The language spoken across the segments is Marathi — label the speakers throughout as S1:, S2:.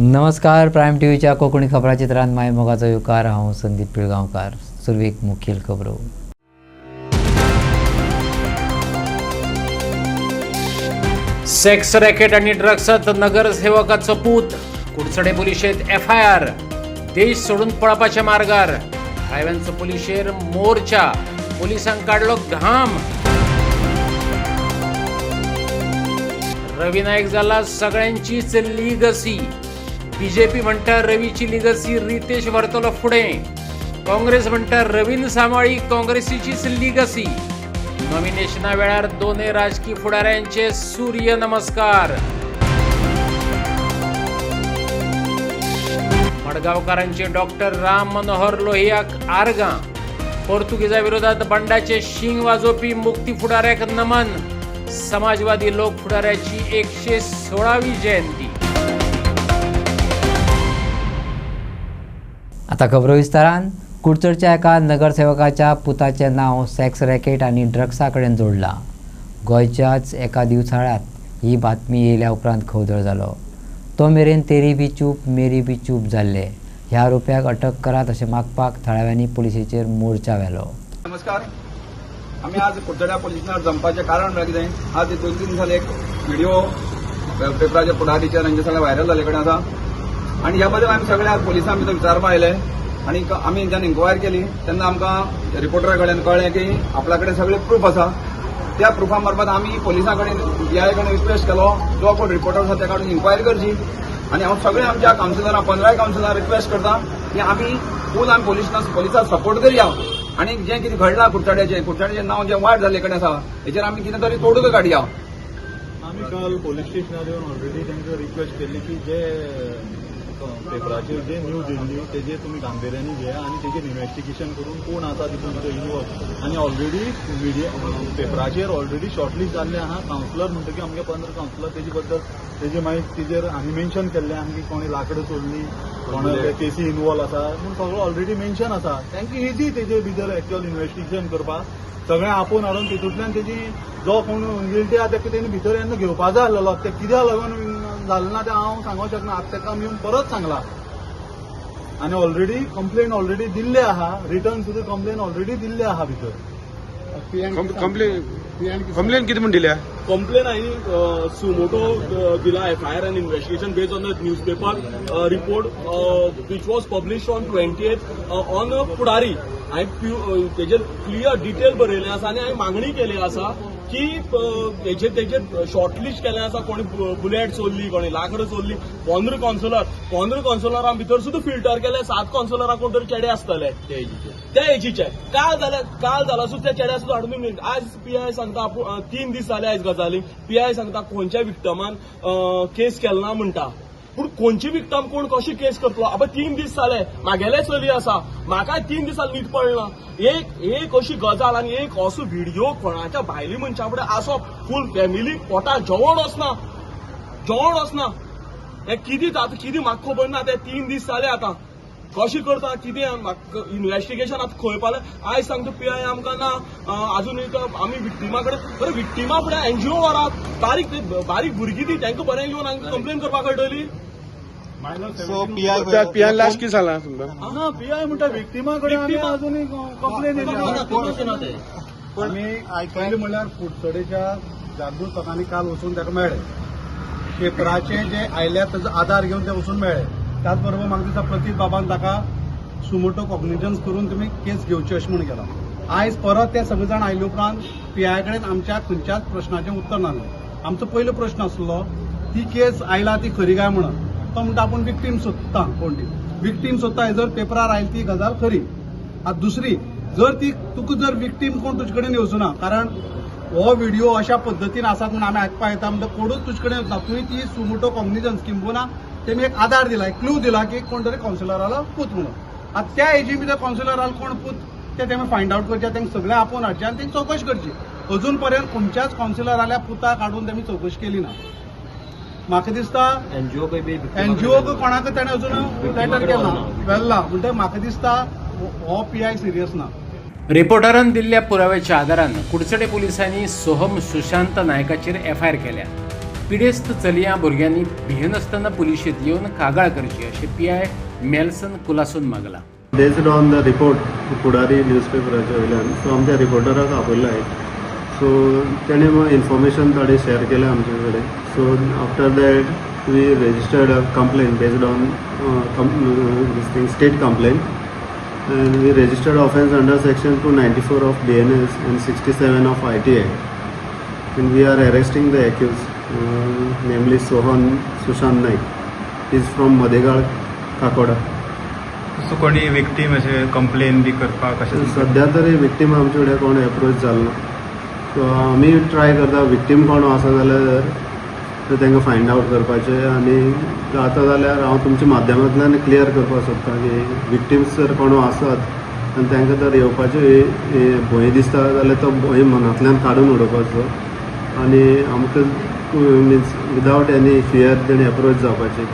S1: नमस्कार. प्रायम टीव्हीच्या कोकणी खबरां चित्रांत माय मोगाचो येवकार. हांव संदीप पिळगांवकार. सुरवेक मुखेल खबरो.
S2: सेक्स रॅकेट आणि ड्रग्सात नगरसेवकाचो पूत. कुडचडे पुलिशेत एफआयआर. देश सोडून पळपाच्या मार्गार. हायव्यांचो पुलिशेर मोर्चा. पुलिसांक काडलो घाम. रवी नाईक जाला सगळ्यांचीच लिगसी. बीजेपी म्हणटा रवीची लिगसी रितेश व्हरतलो फुडें. काँग्रेस म्हणटा रवीन सांबाळी काँग्रेसीचीच लिगसी. नॉमिनेशना वेळार दोनूय राजकीय फुडाऱ्यांचे सूर्य नमस्कार. मडगांवकारांचे डॉक्टर राम मनोहर लोहियाक आर्गां. पोर्तुगीजा विरोधात बंडाचे शींग वाजोवपी मुक्ती फुडाऱ्याक नमन. समाजवादी लोक फुडाऱ्याची 116वी जयंती.
S1: आता खबरो विस्तारान. कुडचडच्या एका नगरसेवकाच्या पुताचें नांव सेक्स रॅकेट आनी ड्रग्सा कडेन जोडलां. गोंयच्याच एका दिवसाळ्यांत ही बातमी येयल्या उपरांत खवदळ जालो. तो मेरेन तेरी बी चूप मेरी बी चूप जाल्ले. ह्या आरोप्याक अटक करात अशें मागपाक थळाव्यांनी पुलिसेचेर मोर्चा व्हेलो.
S3: नमस्कार. आम्ही आज कुडचड्या पोलीस स्टेशनार जमपाचें कारण म्हळ्यार कितें, आज 2-3 दीस जाले एक व्हिडिओ पेपराच्या पुढारीचेर हांचे सगळे व्हायरल जाल्ले कडेन आसा आनी ह्या बद्दल आमी सगळे आज पुलिसां भितर विचारपा आयले आनी आमी जेन्ना इन्क्वायरी केली तेन्ना आमकां रिपोर्टरा कडेन कळ्ळें की आपल्या कडेन सगळे प्रूफ आसा. त्या प्रुफा मार्फत आमी पुलिसां कडेन DI कडेन रिक्वेस्ट केलो जो कोण रिपोर्टर आसा त्या कडेन इन्क्वायरी करची. आनी हांव सगळे आमच्या कावन्सिलरांक 15 कावन्सिलरांक रिक्वेस्ट करता की आमी फूल आमी पुलिसांक सपोर्ट करया आनी जें कितें घडलां कुडचड्याचें नांव जें वायट जाल्ले कडेन आसा हेचेर आमी कितें तरी तोडगो काडया.
S4: आम्ही काल पोलीस स्टेशनार येवन ऑलरेडी तांकां रिक्वेस्ट केल्ली की जे पेपराचेर जे न्यूज येयल्ली तेजे तुमी गांभीर्यानी घेया आनी तेजेर इन्व्हेस्टिगेशन करून कोण आसा तितून भितर इन्वॉल्व. आनी ऑलरेडी पेपराचेर ऑलरेडी शॉर्टलिस्ट जाल्ले आहा. कावन्सिलर म्हणटकीर आमगे 15 कावन्सिलर तेजे बद्दल तेजे मागीर तेजेर आमी मेन्शन केल्लें आहा की कोणी लांकडां सोडली, कोणाचे केसी इन्वॉल्व आसा म्हूण सगळो ऑलरेडी मेन्शन आसा. तांकां इजी तेजे भितर एक्च्युअल इन्व्हेस्टिगेशन करपाक सगळें आपूण हाडून तितूंतल्यान तेजी जो कोण गिल्टी आहा ताका तेणी भितर येन्ना घेवपा जाय आसलेलो. ते कित्याक लागून जालें ना तें हांव सांगूंक शकना. आतां ताका आमी येवन परत सांगलां आनी ऑलरेडी कंप्लेन ऑलरेडी दिल्ले आहा. रिटर्न सुद्दां कंप्लेन ऑलरेडी दिल्ले आहा भितर.
S5: कंप्लेन किती म्हण दिल्या?
S6: कंप्लेन हांवें सुमोटो दिला FIR and investigation based on the newspaper report which was published on 28th on Pudhari. हांवें तेजेर क्लियर डिटेल बरयलें आसा आनी हांवें मागणी केली आसा की तेजेर शॉर्टलिस्ट केलें आसा. कोणी बुलेट चोरली, कोणी लांकडां चोरली. 15 कावन्सिलरां भितर सुद्दां फिल्टर केले. 7 कावन्सिलरां कोण तरी चेडे आसतले त्या एजीचे. काल जाला सुद्दां त्या चेड्या सुद्दां हाडून आज PI सांगता 3 दीस जाले आयज गजाली. PI सांगता खंयच्या विक्टमान केस केल ना म्हणटा. पूण खंयची विक्टम कोण कशी केस करतलो? आतां 3 दीस जाले म्हागेले चली आसा. म्हाकाय 3 दिसांनी नीट पडना. एक अशी गजाल आनी एक असो व्हिडिओ कोणाच्या भायली मनशा फुडें आसप. फूल फॅमिली पोटा जेवण वचना. हे कितें जाता कितें म्हाका खबर ना. ते 3 दीस जाले आतां कशी करता कितें इन्व्हेस्टिगेशन आतां खंय पावलें. आयज सांगता PI आमकां ना अजून आमी विक्टिमा कडेन बरें विक्टिमा फुडें NGO व्हरात. बारीक भुरगीं ती तांकां बरें घेवन हांगा कंप्लेन करपाक कळटली.
S5: सो PI लास्ट कितें जालां तुमकां?
S4: हां PI म्हणटा विक्टिमा कडेन आमी अजूनय कंप्लेन येयली. आमी आयकलें म्हणल्यार कुडचडेच्या जागृत लोकांनी काल वचून ताका मेळ्ळे. पेपराचें जे आयल्या ताचो आधार घेवन ते वचून मेळ्ळे. त्याच बरोबर म्हाका दिसता प्रतीक बाबान ताका सुमोटो कॉग्निजन्स करून तुमी केस घेवची अशें म्हूण केला. आयज परत ते सगळे जाण आयले उपरांत PI कडेन आमच्या खंयच्याच प्रश्नाचें उत्तर नासलें. आमचो पयलो प्रश्न आसलो ती केस आयला ती खरी काय म्हणून. तो म्हणटा आपूण विक्टीम सोदता. कोण ती विक्टीम सोदता हेजर पेपरार आयली ती गजाल खरी. आतां दुसरी जर ती तुका जर विक्टीम कोण तुजे कडेन येवचो ना कारण हो व्हिडिओ अशा पद्दतीन आसात म्हणून आमी आयकपा येता म्हणटा कोणूच तुजे कडेन येवचो ना. तुवें ती सुमोटो कॉग्निजन्स किंबहुना तेमी एक आधार दिला, एक क्लू दिला की कोण तरी कावन्सिलरालो पूत म्हणून. आतां त्या एजी भितर कावन्सिलरालो कोण पूत ते तेमी फायंड आउट करचे. तांकां सगळे आपोवन हाडचे आनी तांची चवकशी करची. अजून पर्यंत खंयच्याच कावन्सिलराल्या पुताक हाडून तेमी चवकशी केली ना. म्हाका दिसता NGO कोणाक ताणें अजून लेटर केला व्हेल्ला म्हणटकीर म्हाका दिसता हो PI सिरियस ना.
S2: रिपोर्टरान दिल्ल्या पुराव्याच्या आदारान कुडचडे पोलिसांनी सोहम सुशांत नायकाचेर एफआयआर केल्या. पिडेस्त चलयां भुरग्यांनी भियनासतना पुलिशेंत येवन कागाळ करची अशें PI मेल्सन कुलासून मागला.
S7: Based on the report Pudhari न्यूजपेपराच्या वयल्यान सो आमच्या रिपोर्टराक आपयल्लो आहे. सो तेणें इन्फॉर्मेशन थोडें शेअर केलें आमचे कडेन. So after that we registered a complain based on this thing state complain and we registered offence under section 294 of BNS and 67 of IT Act. And we are arresting the accused, namely Sohan Sushant Naik. He is from Madegal, Kakoda.
S5: So कोणी विक्टीम अशें कंप्लेन बी करपाक अशें
S7: सध्या तरी विक्टीम आमचे कडेन कोण एप्रोच जालो ना. सो आमी ट्राय करता विक्टीम कोण आसा जाल्यार तांकां फायंड आवट करपाचें आनी जाता जाल्यार हांव तुमच्या माध्यमांतल्यान क्लियर करपाक सोदतां की विक्टीम्स जर कोण आसात आनी तांकां जर येवपाचें भंय दिसता जाल्यार तो भंय मनांतल्यान काडून उडोवपाचो आनी आमकां मिन्स विदावट एनी फियर तेणी एप्रोच जावपाचें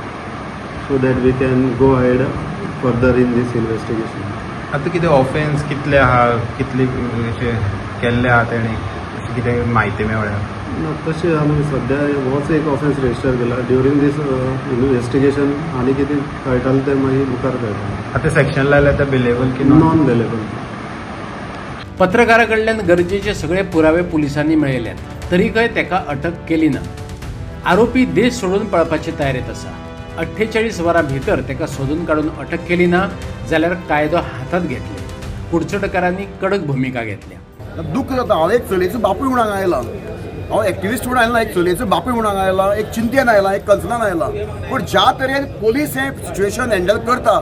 S7: so that we can go ahead further in this investigation.
S5: आतां कितें ऑफेन्स कितले आहा कितले केल्ले आहा तेणी कितें म्हायती मेवल्या
S7: तशें आमी सद्या होच एक ऑफेन्स रजिस्टर केला. ड्युरींग दीस इन्वेस्टिगेशन आनी कितें कळटालें तें मागीर मुखार कळटलें.
S5: आतां सेक्शन लायल्यार तें बिलेबल की
S7: नॉन बेलेबल.
S2: पत्रकारा कडल्यान गरजेचे सगळे पुरावे पुलिसांनी मेळयल्यात तरीकय ताका अटक केली ना. आरोपी देश सोडून पळपाचे तयारेत आसा. 48 वरां भितर ताका सोदून काडून अटक केली ना जाल्यार कायदो हातांत घेतले. कुडचडकारांनी कडक भुमिका घेतल्या.
S8: दुःख जाता. हांव एक चलयेचो बापूय म्हणून हांगा आयला. हांव एक्टिविस्ट म्हणून आयला, एक चलयेचो बापूय म्हणून हांगा आयला, एक चिंतेन आयला, एक कन्सर्नान आयला. पूण ज्या तरेन पोलीस हें सिच्युएशन हँडल करता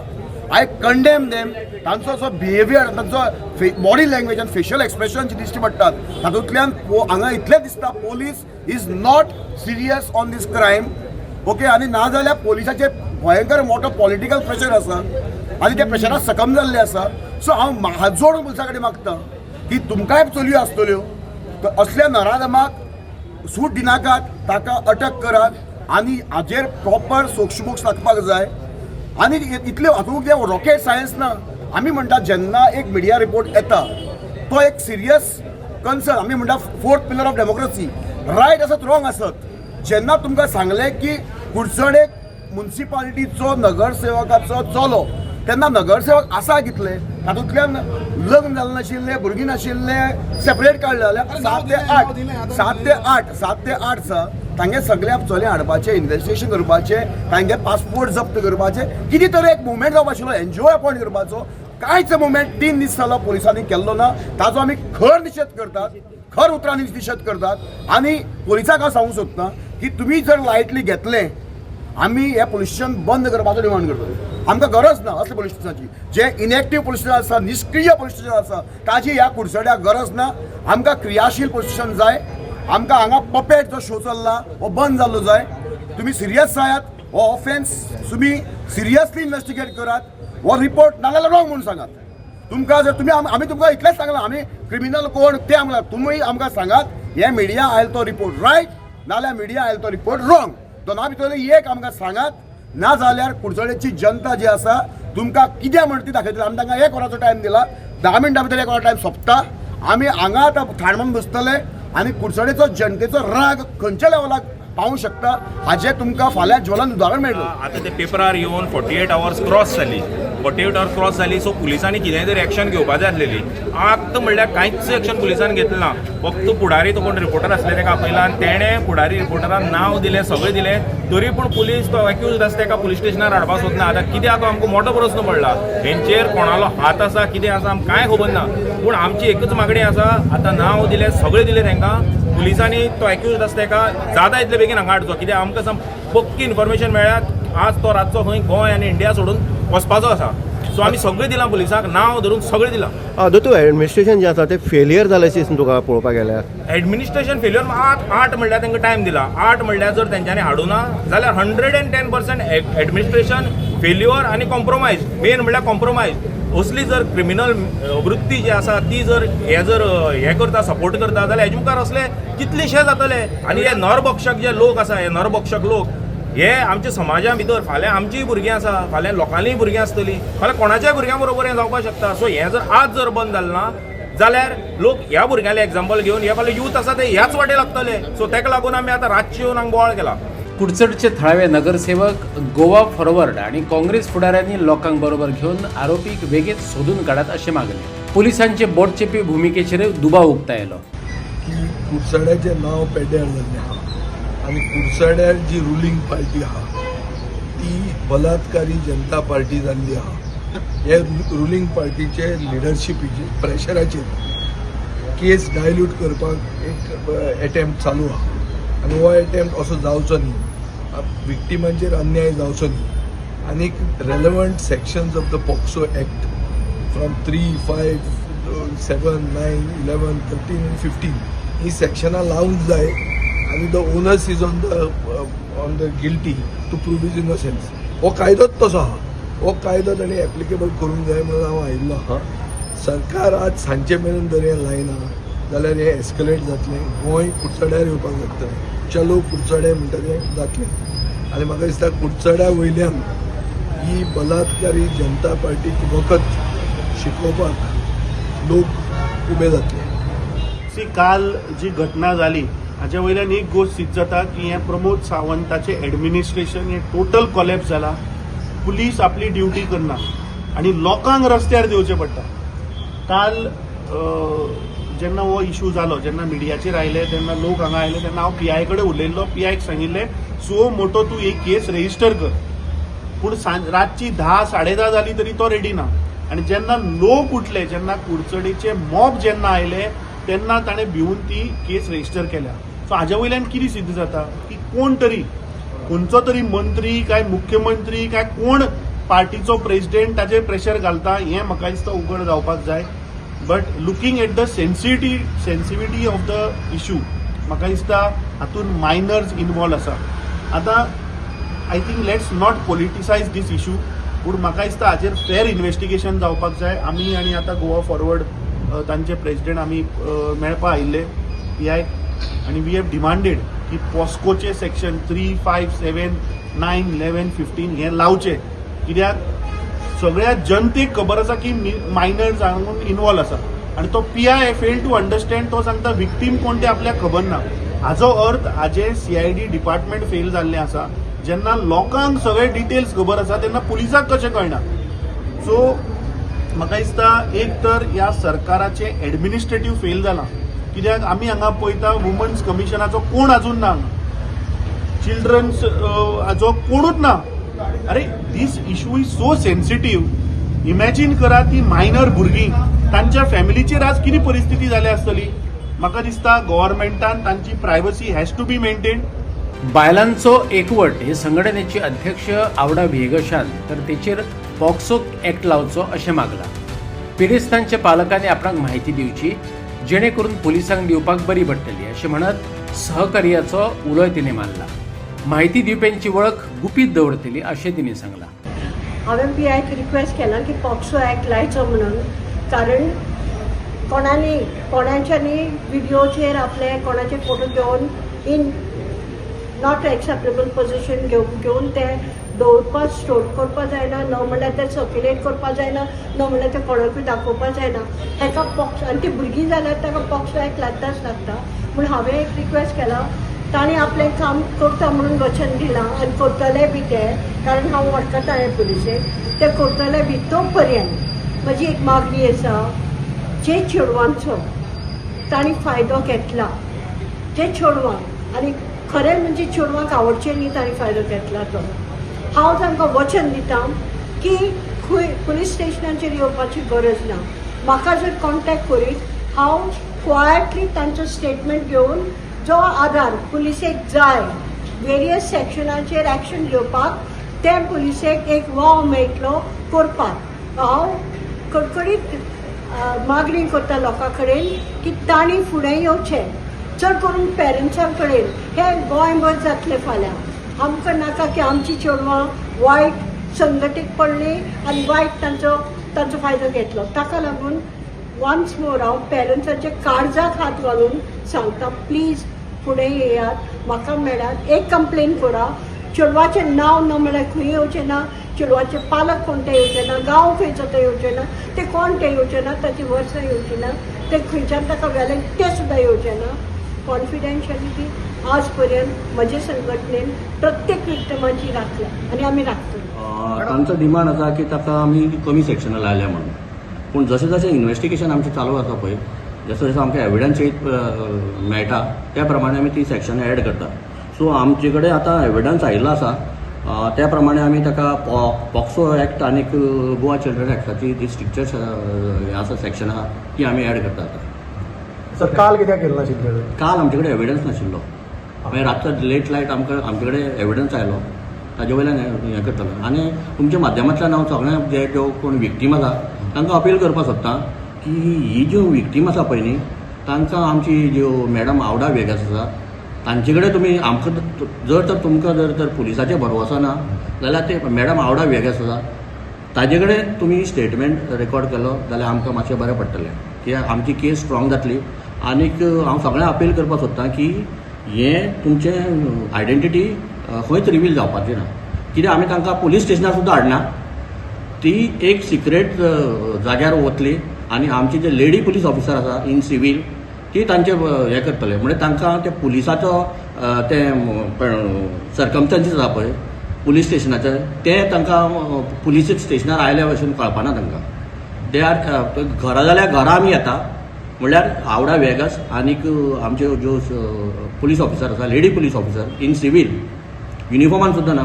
S8: आय कंडेम देम. तांचो जो बिहेवियर, तांचो बॉडी लँग्वेज आनी फेशियल एक्सप्रेशन जी दिश्टी पडटात तातूंतल्यान हांगा इतलें दिसता police is not serious on this crime. Okay. आनी ना जाल्यार पोलिसाचेर भयंकर मोठो पॉलिटिकल प्रेशर आसा आनी त्या प्रेशराक सकम जाल्ले आसा. सो हांव हात जोडून पुलिसा कडेन मागता की तुमकांय चलयो आसतल्यो असल्या नराधमाक सूट दिनाकात, ताका अटक करात आनी हाजेर प्रॉपर सोक्षमोक्ष लागपाक जाय. आनी इतले हातूंत रॉकेट सायन्स ना. आमी म्हणटा जेन्ना एक मिडिया रिपोर्ट येता तो एक सिरियस कन्सर्न. आमी म्हणटा 4th pillar of democracy. Right आसत रॉंग आसत. जेन्ना तुमकां सांगलें की कुडचडेक म्युन्सिपालिटीचो नगरसेवकाचो चलो तेन्ना नगरसेवक आसा कितले तातूंतल्यान लग्न जाल्ले नाशिल्ले, भुरगीं नाशिल्ले, सेपरेट काडले जाल्यार 7 ते 8 आसा. तांगे सगळ्या चले हाडपाचें, इन्वेस्टिगेशन करपाचें, तांगे पासपोर्ट जप्त करपाचे, कितें तरी एक मुवमेंट जावपा आशिल्लो, एनजीओ अपॉयंट करपाचो. कांयच मुवमेंट 3 दीस जालो पुलिसांनी केल्लो ना. ताजो आमी खर निशेध करतात, खर उतरांनी निशेध करतात. आनी पुलिसाक हांव सांगूंक सोदतां की तुमी जर लायटली घेतलें आमी हे पुलीस स्टेशन बंद करपाचो डिमांड करतले. आमकां गरज ना असल्या पुलीस स्टेशनाची. जे इनएक्टीव पुलीस स्टेशन आसा, निष्क्रिय पुलीस स्टेशन आसा ताची ह्या कुडचड्याक गरज ना. आमकां क्रियाशील पुलीस स्टेशन जाय. आमकां हांगा पपेट जो शो चल्ला हो बंद जाल्लो जाय. तुमी सिरियस जायात. हो ऑफेन्स तुमी सिरियसली इन्वेस्टिगेट करात. हो रिपोर्ट नाजाल्यार रॉंग म्हणून सांगात. तुमकां जर तुमी आमी तुमकां इतलेंच सांगलां आमी क्रिमिनल कोण तें आमकां तुमी आमकां सांगात हे मिडिया आयला तो रिपोर्ट रायट नाल्यार मिडिया आयला तो रिपोर्ट रॉंग. दोना भितरली एक आमकां सांगात. ना जाल्यार कुडचडेची जनता जी आसा तुमकां कितें म्हणटा ती दाखयतली. आमी तांकां 1 वराचो टायम दिला. 10 मिनटां भितर 1 वरा टायम सोंपता. आमी हांगा आतां थाणमन बसतले आनी कुडचडेचो जनतेचो राग खंयच्या लेवलाक पावूंक शकता हाजें तुमकां फाल्यां ज्वलन उदाहरण मेळटलें.
S9: आतां ते पेपरार येवन 48 आवर्स क्रॉस जाली. 48 आवर्स क्रॉस जाली. सो पुलिसांनी कितेंय तरी एक्शन घेवपाक जाय आसलेली. आतां म्हणल्यार कांयच एक्शन पुलिसान घेतलें ना. फक्त पुढारी तो कोण रिपोर्टर आसले ताका आपयला आनी तेणें पुढारी रिपोर्टरान नांव दिलें, सगळें दिलें. तरी पूण पुलीस तो एक्यूज आसा ताका पुलीस स्टेशनार हाडपाक सोदना. आतां कित्याक तो आमकां मोठो प्रस्न पडला. हेंचेर कोणालो हात आसा कितें आसा आमकां कांय खबर ना. पूण आमची एकच मागणी आसा. आतां नांव दिलें, सगळें दिलें तांकां. पुलिसांनी तो एक्यूज आसा ताका जाता इतले बेगीन हांगा हाडचो. कित्याक आमकां पक्की इन्फॉर्मेशन मेळ्ळ्यात आज तो रातचो खंय गोंय आनी इंडिया सोडून वचपाचो आसा. सो आमी सगळें दिलां पुलिसांक, नांव धरून सगळें दिलां.
S7: दोतोर एडमिनिस्ट्रेशन जें आसा तें फेलियर जालें अशें तुका पळोवपाक गेल्यार.
S9: एडमिनिस्ट्रेशन फेल्युअर 8 म्हणल्यार तांकां टायम दिला. 8 म्हणल्यार जर तेंच्यांनी हाडूना जाल्यार 110% एडमिनिस्ट्रेशन फेल्युअर आनी कॉम्प्रोमायज. मेन म्हणल्यार कॉम्प्रोमायज. असली जर क्रिमिनल वृत्ती जी आसा ती जर हे करता, सपोर्ट करता जाल्यार हेजे मुखार असले कितलेशे जातले. आनी हे नरभक्षक जे लोक आसा, हे नरभक्षक लोक हे आमच्या समाजा भितर फाल्यां आमचीय भुरगीं आसा, फाल्यां लोकांलीय भुरगीं आसतलीं, फाल्यां कोणाच्याय भुरग्यां बरोबर हें जावपाक शकता. सो हें जर आज जर बंद जालें ना जाल्यार लोक ह्या भुरग्याले एग्जाम्पल घेवन हे फाल्यां यूथ आसा ते ह्याच वाटे लागतले. सो ताका लागून आमी आतां रातचे येवन हांगा बोवाळ केला.
S2: कुडचडचे थळावे नगरसेवक, गोवा फॉरवर्ड आणि काँग्रेस फुडाऱ्यांनी लोकांक बरोबर घेवन आरोपीक बेगीन सोदून काडात अशें मागले. पुलिसांचे बोटचेपी भुमिकेचेर दुबाव उक्तायलो.
S10: की कुडचड्याचें नांव पेड्ड्यार जाल्लें आहा आनी कुडचड्यार जी रुलींग पार्टी आहा ती बलात्कारी जनता पार्टी जाल्ली आहा. हे रुलींग पार्टीचे लिडरशिपीचे प्रेशराचेर केस डायल्यूट करपाक एक एटेम्प्ट चालू आहा आनी हो एटेम्प्ट असो जावचो न्ही, विक्टिमांचेर अन्याय जावचो न्ही आनीक relevant sections of the POCSO act from 3, 5, 7, 9, 11, 13 and 15 ही सेक्शनां लावंक जाय आनी the onus is on the guilty to prove his innocence. हो कायदोच तसो आहा. हो कायदो ताणें एप्लिकेबल करूंक जाय म्हणून हांव आयिल्लो आहा. सरकार आज सांजे मेरेन जर हें लायना जाल्यार हें एस्कलेट जातलें. गोंय कुडचड्यार येवपाक लागतलें. चलो कुडचडे म्हणटलें जातलें आनी म्हाका दिसता कुडचड्या वयल्यान ही बलात्कारी जनता पार्टीक वखद शिकोवपाक लोक उबे जातले.
S11: काल जी घटना जाली हाच्या वयल्यान एक गोष्ट सिद्ध जाता की हें प्रमोद सावंताचें एडमिनिस्ट्रेशन हें टोटल कॉलेप्स जाला. पुलीस आपली ड्युटी करना आनी लोकांक रस्त्यार देवचें पडटा. काल जेन्ना हो इशू जालो, जेन्ना मिडियाचेर आयले तेन्ना लोक हांगा आयले तेन्ना हांव PI कडेन उलयल्लो. PIक सांगिल्लें सो मोटो तूं एक केस रेजिस्टर कर. पूण रातची 10, 10:30 जाली तरी तो रेडी ना. आनी जेन्ना लोक उठले, जेन्ना कुडचडेचे मॉब जेन्ना आयले तेन्ना ताणें भिवून ती केस रेजिस्टर केल्या. सो हाज्या वयल्यान कितें सिद्ध जाता की कोण तरी, खंयचो तरी मंत्री काय मुख्यमंत्री काय कोण पार्टीचो प्रेसिडेंट ताचेर प्रेशर घालता हें म्हाका दिसता उघड जावपाक जाय. But looking at the sensitivity of the issue म्हाका दिसता हातून मायनर्स इन्वॉल्व आसा. आतां I think let's not politicise this issue. पूण म्हाका दिसता हाचेर फेर इन्व्हेस्टिगेशन जावपाक जाय. आमी आनी आतां गोवा फॉरवर्ड तांचे प्रेसिडेंट आमी मेळपा आयिल्ले PIक आनी वी हॅव डिमांडेड की पॉस्कोचे सेक्शन 3, 5, 7, 9, 11, 15 हे लावचे. कित्याक सगळ्या जनतेक खबर आसा की मायनर्स हांगून इन्वॉल्व आसा आनी तो PI फेल टू अंडरस्टँड. तो सांगता विक्टीम कोण ते आपल्याक खबर ना. हाजो अर्थ हाजे CID डिपार्टमेंट फेल जाल्लें आसा. जेन्ना लोकांक सगळे डिटेल्स खबर आसा तेन्ना पुलिसाक कशें कळना. सो म्हाका दिसता एक तर ह्या सरकाराचे एडमिनिस्ट्रेटीव फेल जाला. कित्याक आमी हांगा पळयता वुमन्स कमिशनाचो कोण अजून ना, चिल्ड्रन्स हाजो कोणूच ना. अरे this issue is so sensitive. Imagine करा ती मायनर भुरगीं तांच्या फॅमिलीचेर आज कितें परिस्थिती जाली आसतली. म्हाका दिसता गव्हर्मेंटान तांची privacy has to be maintain.
S2: बायलांचो एकवट हे संघटनेचे अध्यक्ष आवडा वेगशान तर तेचेर पॉक्सो ऍक्ट लावचो अशें मागला. पिडेस्तांच्या पालकांनी आपणाक म्हायती दिवची जेणे करून पुलिसांक दिवपाक बरी पडटली अशें म्हणत सहकार्याचो उलोय तिणें मारला. म्हायती दिवप्यांची वळख गुपीत दवरतली अशें तिणें सांगला.
S12: हांवें PIक रिक्वेस्ट केला की पॉक्सो ऍक्ट लायचो म्हणून. कारण कोणाच्यानी व्हिडिओचेर आपले कोणाचे फोटो घेवन इन नॉट एक्सेप्टेबल पोजिशन घेवन ते दवरपाक स्टोर करपा जायना, न म्हणल्यार ते सर्क्युलेट करपा जायना, न म्हणल्यार ते कोणाकूय दाखोवपा जायना. हेका पॉक्स आनी ती भुरगीं जाल्यार ताका पॉक्सो ऍक्ट लागताच लागता. पूण हांवें एक रिक्वेस्ट केला. ताणें आपलें काम करता म्हणून वचन दिलां आनी करतले बी ते. कारण हांव वळखता हे पुलिसेक, ते करतले बी. तो पर्यंत म्हजी एक मागणी आसा, जे चेडवांचो तांणी फायदो घेतला, जे चेडवांक आनी खरें म्हणजे चेडवांक आवडचें न्ही तांणी फायदो घेतला तो, हांव तांकां वचन दितां की खंय पुलीस स्टेशनाचेर येवपाची गरज ना. म्हाका जर कॉन्टेक्ट करीत हांव क्वायटली तांचो स्टेटमेंट घेवन जो आधार पुलिसेक जाय वेरियस सेक्शनाचेर एक्शन घेवपाक ते पुलिसेक एक वाव मेळटलो करपाक. हांव कडकडीत मागणी करता लोकां कडेन की तांणी फुडें येवचें. चड करून पेरंट्सां कडेन हे गोंयभर जातले फाल्यां. आमकां नाका की आमची चेडवां वायट संघटीत पडली आनी वायट तांचो फायदो घेतलो. ताका लागून वन्स मोर हांव पेरंट्सांच्या काळजाक हात घालून सांगता, प्लीज फुडें येयात, म्हाका मेळात, एक कंप्लेन करा. चेडवाचें नांव न म्हळ्यार खंय येवचें ना, चेडवाचे पालक कोण ते येवचे ना, गांव खंयचो ते येवचे ना, ते कोण ते येवचे ना, ताची वर्सां येवची ना, ते खंयच्यान ताका व्हेलें ते सुद्दां येवचे ना. कॉन्फिडेन्शियलिटी आज पर्यंत म्हजे संघटनेन प्रत्येक विक्टिमांची राखल्या आनी आमी राखतली.
S13: तांचो डिमांड आसा की ताका आमी कमी सेक्शनां लायल्या म्हणून. पूण जशें जशें इन्व्हेस्टिगेशन आमचें चालू आसा पळय, जसो जसो आमकां एविडन्स मेळटा त्या प्रमाणे आमी ती सेक्शनां एड करता. सो आमचे कडेन आतां एविडन्स आयिल्लो आसा, त्या प्रमाणे आमी ताका पॉक्सो एक्ट आनी गोवा चिल्ड्रन एक्टाची जी स्ट्रिक्चर हें आसा सेक्शन आसा ती आमी एड करता आतां.
S4: सर काल कित्याक केल्लो नाशिल्लें?
S13: काल आमचे कडेन एविडन्स नाशिल्लो. मागीर आतां लेट लायट आमचे कडेन एविडन्स आयलो, ताजे वयल्यान हें करतलो. आनी तुमच्या माध्यमांतल्यान हांव सगळ्यांक जे ज्यो कोण विक्टीम आसा तांकां अपील करपाक सोदतां की ही ज्यो विक्टीम आसा पळय न्ही, तांकां आमची ज्यो मॅडम आवडा वेगस आसा तांचे कडेन तुमी आमकां जर तर तुमकां जर पुलिसाचेर भरवंसो ना जाल्यार ते मॅडम आवडा वेगस आसा ताजे कडेन तुमी स्टेटमेंट रेकॉर्ड केलो जाल्यार आमकां मातशें बरें पडटलें, कित्याक आमची केस स्ट्रॉंग जातली. आनीक हांव सगळ्यांक अपील करपाक सोदतां की हें तुमचें आयडेंटिटी खंयच रिवील जावपाची ना. कित्याक आमी तांकां पुलीस स्टेशनार सुद्दां हाडना, ती एक सिक्रेट जाग्यार वतली आनी आमची जे लेडी पुलीस ऑफिसर आसा इन सिवील ती तांचे हें करतले. म्हणजे तांकां ते पुलिसाचो ते सर्कमस्टन्सीस आसा पळय पुलीस स्टेशनाचे ते तांकां पुलीस स्टेशनार आयल्या भशेन कळपाना तांकां. दे आर घरा जाल्यार घरा आमी येता म्हणल्यार आवडा वेगस आनीक आमच्यो ज्यो पुलीस ऑफिसर आसा lady police officer in civil युनिफॉर्मान सुद्दां ना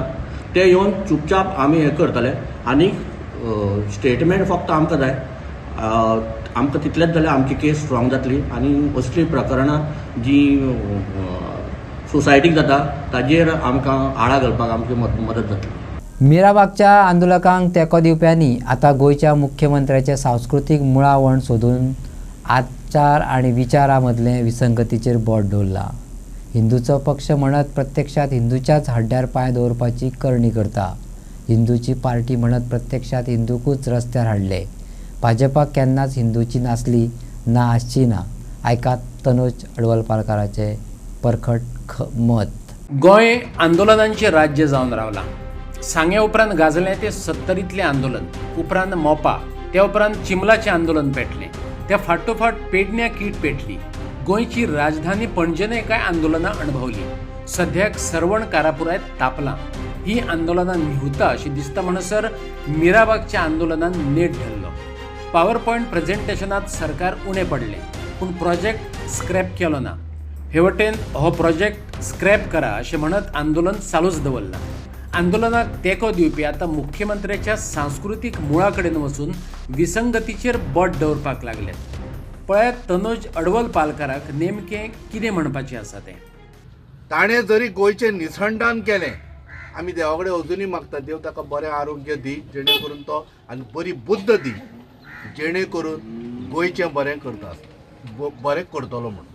S13: ते येवन चुपचाप आमी हें करतले. आनीक स्टेटमेंट फक्त आमकां जाय, आमकां तितलेंच जाल्यार आमची केस स्ट्रॉंग जातली आनी असली प्रकरणां जी सोसायटीक जाता ताजेर आमकां आळा घालपाक आमची मदत जातली.
S1: मिराबागच्या आंदोलकांक तेंको दिवप्यांनी आतां गोंयच्या मुख्यमंत्र्याचें सांस्कृतीक मुळावण सोदून आचार आनी विचारा मदलें विसंगतीचेर बोट दवरलां. हिंदूचो पक्ष म्हणत प्रत्यक्षात हिंदूच्याच हड्ड्यार पांय दवरपाची करणी करता. हिंदूची पार्टी म्हणत प्रत्यक्षात हिंदूकूच रस्त्यार हाडले. भाजपाक केन्नाच हिंदूची नासली ना आसची ना. आयकात तनोज अडवलपालकाराचें परखड मत.
S2: गोंय आंदोलनांचें राज्य जावन रावलां. सांग्या उपरांत गाजलें तें 70रींतलें आंदोलन, उपरांत मोपा, त्या उपरांत चिंबलाचें आंदोलन पेटलें, त्या फाटोफाट पेडण्यां कीट पेटली. गोंयची राजधानी पणजेनय कांय आंदोलनां अणभवली. सद्याक सरवण कारापुरायत तापलां. ही आंदोलनां निहुता अशी दिसता म्हणसर मिराबागच्या आंदोलनान नेट धरलो. पॉवर पॉयंट प्रेझेंटेशनात सरकार उणें पडलें, पूण प्रोजेक्ट स्क्रॅप केलो ना. हे वटेन हो प्रोजेक्ट स्क्रॅप करा अशें म्हणत आंदोलन चालूच दवरलां. आंदोलनाक तेंको दिवपी आतां मुख्यमंत्र्याच्या सांस्कृतीक मुळा कडेन वचून विसंगतीचेर बोट दवरपाक लागल्यात. पळयात तनोज अडवलपालकाराक नेमकें कितें म्हणपाचें आसा तें.
S4: ताणें जरी गोंयचें निसंधान केलें, आमी देवा कडेन अजुनूय मागता देव ताका बरें आरोग्य दी, जेणे करून तो आनी बरी बुद्ध दी, जेणे करून गोंयचें बरें करता बरें करतलो म्हणून.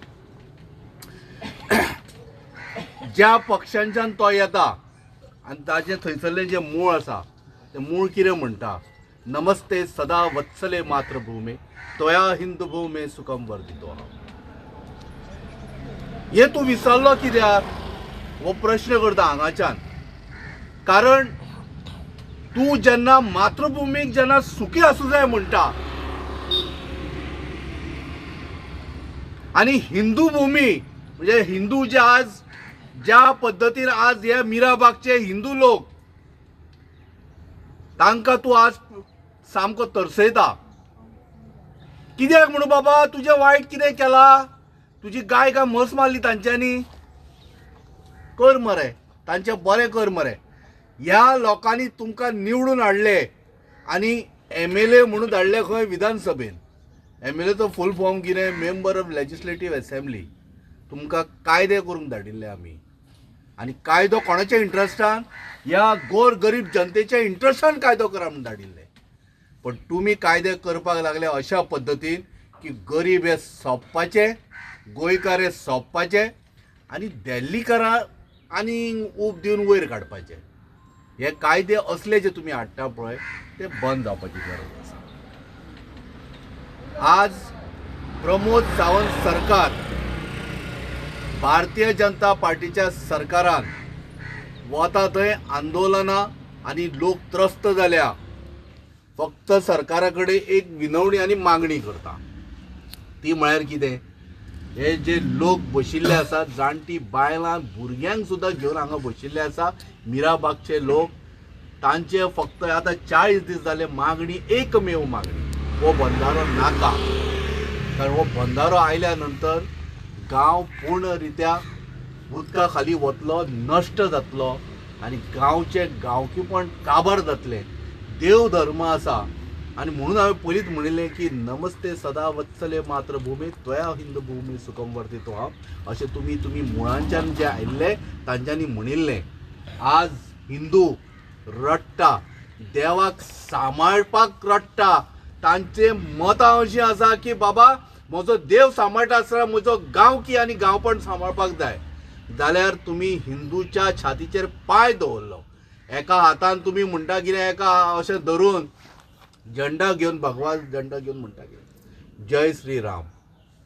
S4: ज्या पक्षांच्यान तो येता आनी ताजें थंयसरलें जें मूळ आसा तें मूळ कितें म्हणटा, नमस्ते सदा वत्सले मातृभूमे तोया हिंदू भूमे सुखम वर्धितो. हे तूं विसरलो कित्याक हो प्रश्न करता हांगाच्यान. कारण तूं जेन्ना मातृभुमीक जेन्ना सुखी आसूं जाय म्हणटा आनी हिंदू भूमी म्हणजे हिंदू जे आज ज्या पद्दतीन आज हे मिराबागचे हिंदू लोक तांकां तूं आज सामको तरसयता. कित्याक म्हणून बाबा तुजें वायट कितें केलां? तुजी गाय काय म्हस मारली तांच्यांनी? कर मरे, तांचें बरें कर मरे. ह्या लोकांनी तुमकां निवडून हाडले आनी MLA म्हणून धाडले खंय विधानसभेन. MLAचो फूल फॉर्म कितें? Member of legislative assembly. तुमकां कायदे करूंक धाडिल्ले आमी आनी कायदो कोणाच्या इंट्रस्टान? ह्या गोर गरीब जनतेच्या इंट्रस्टान कायदो करा म्हणून धाडिल्ले. पण तुमी कायदे करपाक लागले अशा पद्दतीन की गरीब हे सोंपपाचे, गोंयकार हे सोंपपाचे आनी दिल्लीकारां आनी ऊब दिवन वयर काडपाचे. हे कायदे असले जे तुमी हाडटा पळय ते बंद जावपाची गरज आसा. आज प्रमोद सावंत सरकार, भारतीय जनता पार्टीच्या सरकारान
S14: वता थंय आंदोलनां आनी लोक त्रस्त जाल्या फक्त सरकारा कडेन एक विनवणी आनी मागणी करता ती म्हळ्यार कितें हे जे लोक बशिल्ले आसा जाणटी बायलां भुरग्यांक सुद्दां घेवन हांगा बशिल्ले आसा मिराबागचे लोक तांचे फक्त आतां 40 दीस जाले मागणी एकमेव मागणी हो बंधारो नाका कारण हो बंधारो आयल्या नंतर गांव पूर्ण रित्या उदका खाली वतलो नश्ट जातलो आनी गांवचे गांवकीपण काबार जातले देव धर्म आसा आनी म्हणून हांवें पयलींच म्हणिल्लें की नमस्ते सदा वत्सले मातृभूमी त्वया हिंद भूमी सुखम वर्धितोहम अशें तुमी मुळांच्यान जे आयिल्ले तांच्यांनी म्हणिल्लें आज हिंदू रडटा देवाक सांबाळपाक रडटा तांचे मतां अशीं आसा की बाबा म्हजो देव सांबाळटा आसतना म्हजो गांवकी आनी गांवपण सांबाळपाक जाय जाल्यार तुमी हिंदूच्या छातीचेर पांय दवरलो एका हातान तुमी म्हणटा कितें एका अशें धरून झंडा घेवन भगवान झंडा घेवन म्हणटा कितें जय श्री राम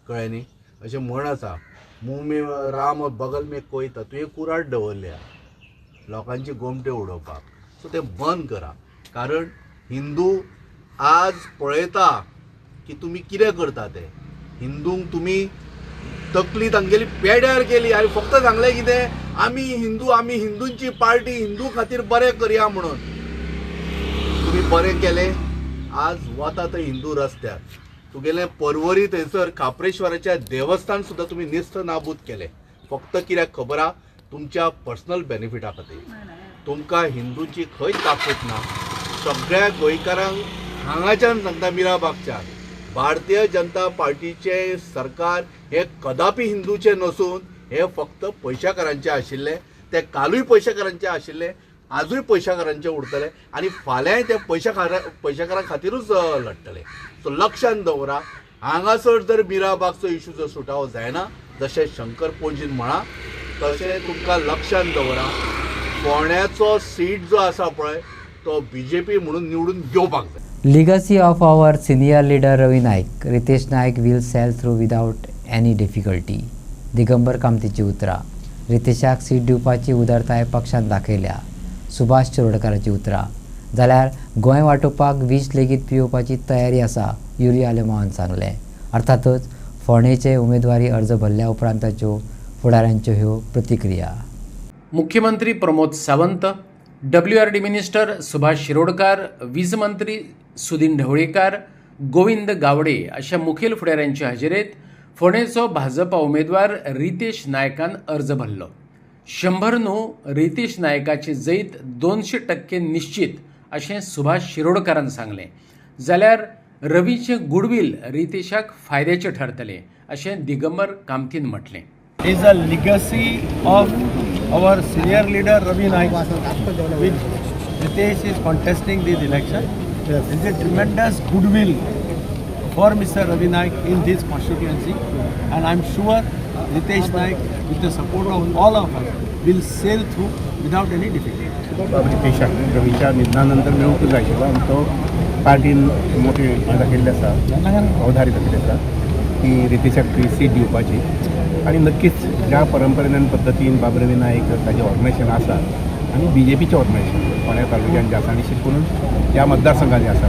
S14: कळ्ळें न्ही अशें म्हण आसा मुंह में राम बगल में कोई था तुवें कुराड दवरल्या लोकांचे गोमटे उडोवपाक सो तें बंद करा कारण हिंदू आज पळयता की तुमी कितें करता ते हिंदूंक तुमी तकली तांगेली पेड्यार केली आनी फक्त सांगलें कितें आमी हिंदूंची पार्टी हिंदू खातीर बरें करया म्हणून तुमी बरें केलें आज वता थंय हिंदू रस्त्यार तुगेलें पर्वरी थंयसर खापरेश्वराच्या देवस्थान सुद्दां तुमी निस्त नाबूद केलें फक्त कित्याक खबर आहा तुमच्या पर्सनल बेनिफिटा खातीर तुमकां हिंदूंची खंयच ताकद ना सगळ्या गोंयकारांक हांगाच्यान सांगता मिराबागच्यान भारतीय जनता पार्टीचे सरकार हे कदापि हिंदूचे नसून हे फक्त पयशाकारांचे आशिल्ले ते कालूय पयशाकारांचे आशिल्ले आजूय पयशाकारांचे उरतले आनी फाल्यां ते पयशाकारां खातीरूच लढटले सो लक्षांत दवरा हांगासर जर मिराबागचो इशू जर सुटावो जायना जशें शंकर पणजीन म्हणा तशें तुमकां लक्षांत दवरा फोंड्याचो सीट जो आसा पळय तो बीजेपी म्हणून निवडून घेवपाक जाय.
S1: Legacy of our senior leader Ravi Naik. Ritesh Naik will sail through without any difficulty. Digambar कामतीची उतरां. रितेशाक सीट दिवपाची उदारताय पक्षान दाखयल्या. सुभाष शिरोडकाराची उतरां. जाल्यार गोंय वांटोवपाक वीज लेगीत पिवपाची तयारी आसा युरी आलेमावान सांगलें. अर्थातच फोंडेचे उमेदवारी अर्ज भरल्या उपरांतच्यो फुडाऱ्यांच्यो ह्यो प्रतिक्रिया.
S2: मुख्यमंत्री प्रमोद सावंत, WRD मिनिस्टर सुभाष शिरोडकार, वीज मंत्री सुदीन ढवळीकर, गोविंद गावडे अशा मुखेल फुडाऱ्यांच्या हजेरेत फोंडेचो भाजपा उमेदवार रितेश नायकान अर्ज भरलो. 100 रितेश नायकाचे जैत 200% निश्चित अशें सुभाष शिरोडकारान सांगलें. जाल्यार रवीचे गुडविल रितेशाक फायद्याचें ठरतलें अशें दिगंबर कामतीन म्हटलें.
S4: is a legacy of our senior leader Ravi Naik. Ritesh is contesting this election. There is a tremendous goodwill for Mr. Ravi Naik in this constituency, and I am sure Ritesh Naik, with the support of all of us, will sail through without any difficulty.
S5: रितेशाक रवीच्या निधनानंतर मेळूंक जाय आशिल्लो आनी तो पार्टीन मोठी दाखयल्ली आसा अवधारी दाखयल्ली आसा की रितेशाक ती सीट दिवपाची आणि नक्कीच ज्या परंपरेन आनी पद्दतीन बाब रवी नायक ताचें ऑर्गनायझेशन आसा आनी BJPचें ऑर्गनायझेशन फोंड्या तालुक्यान जें आसा आनी विशेष करून ह्या मतदारसंघात जें आसा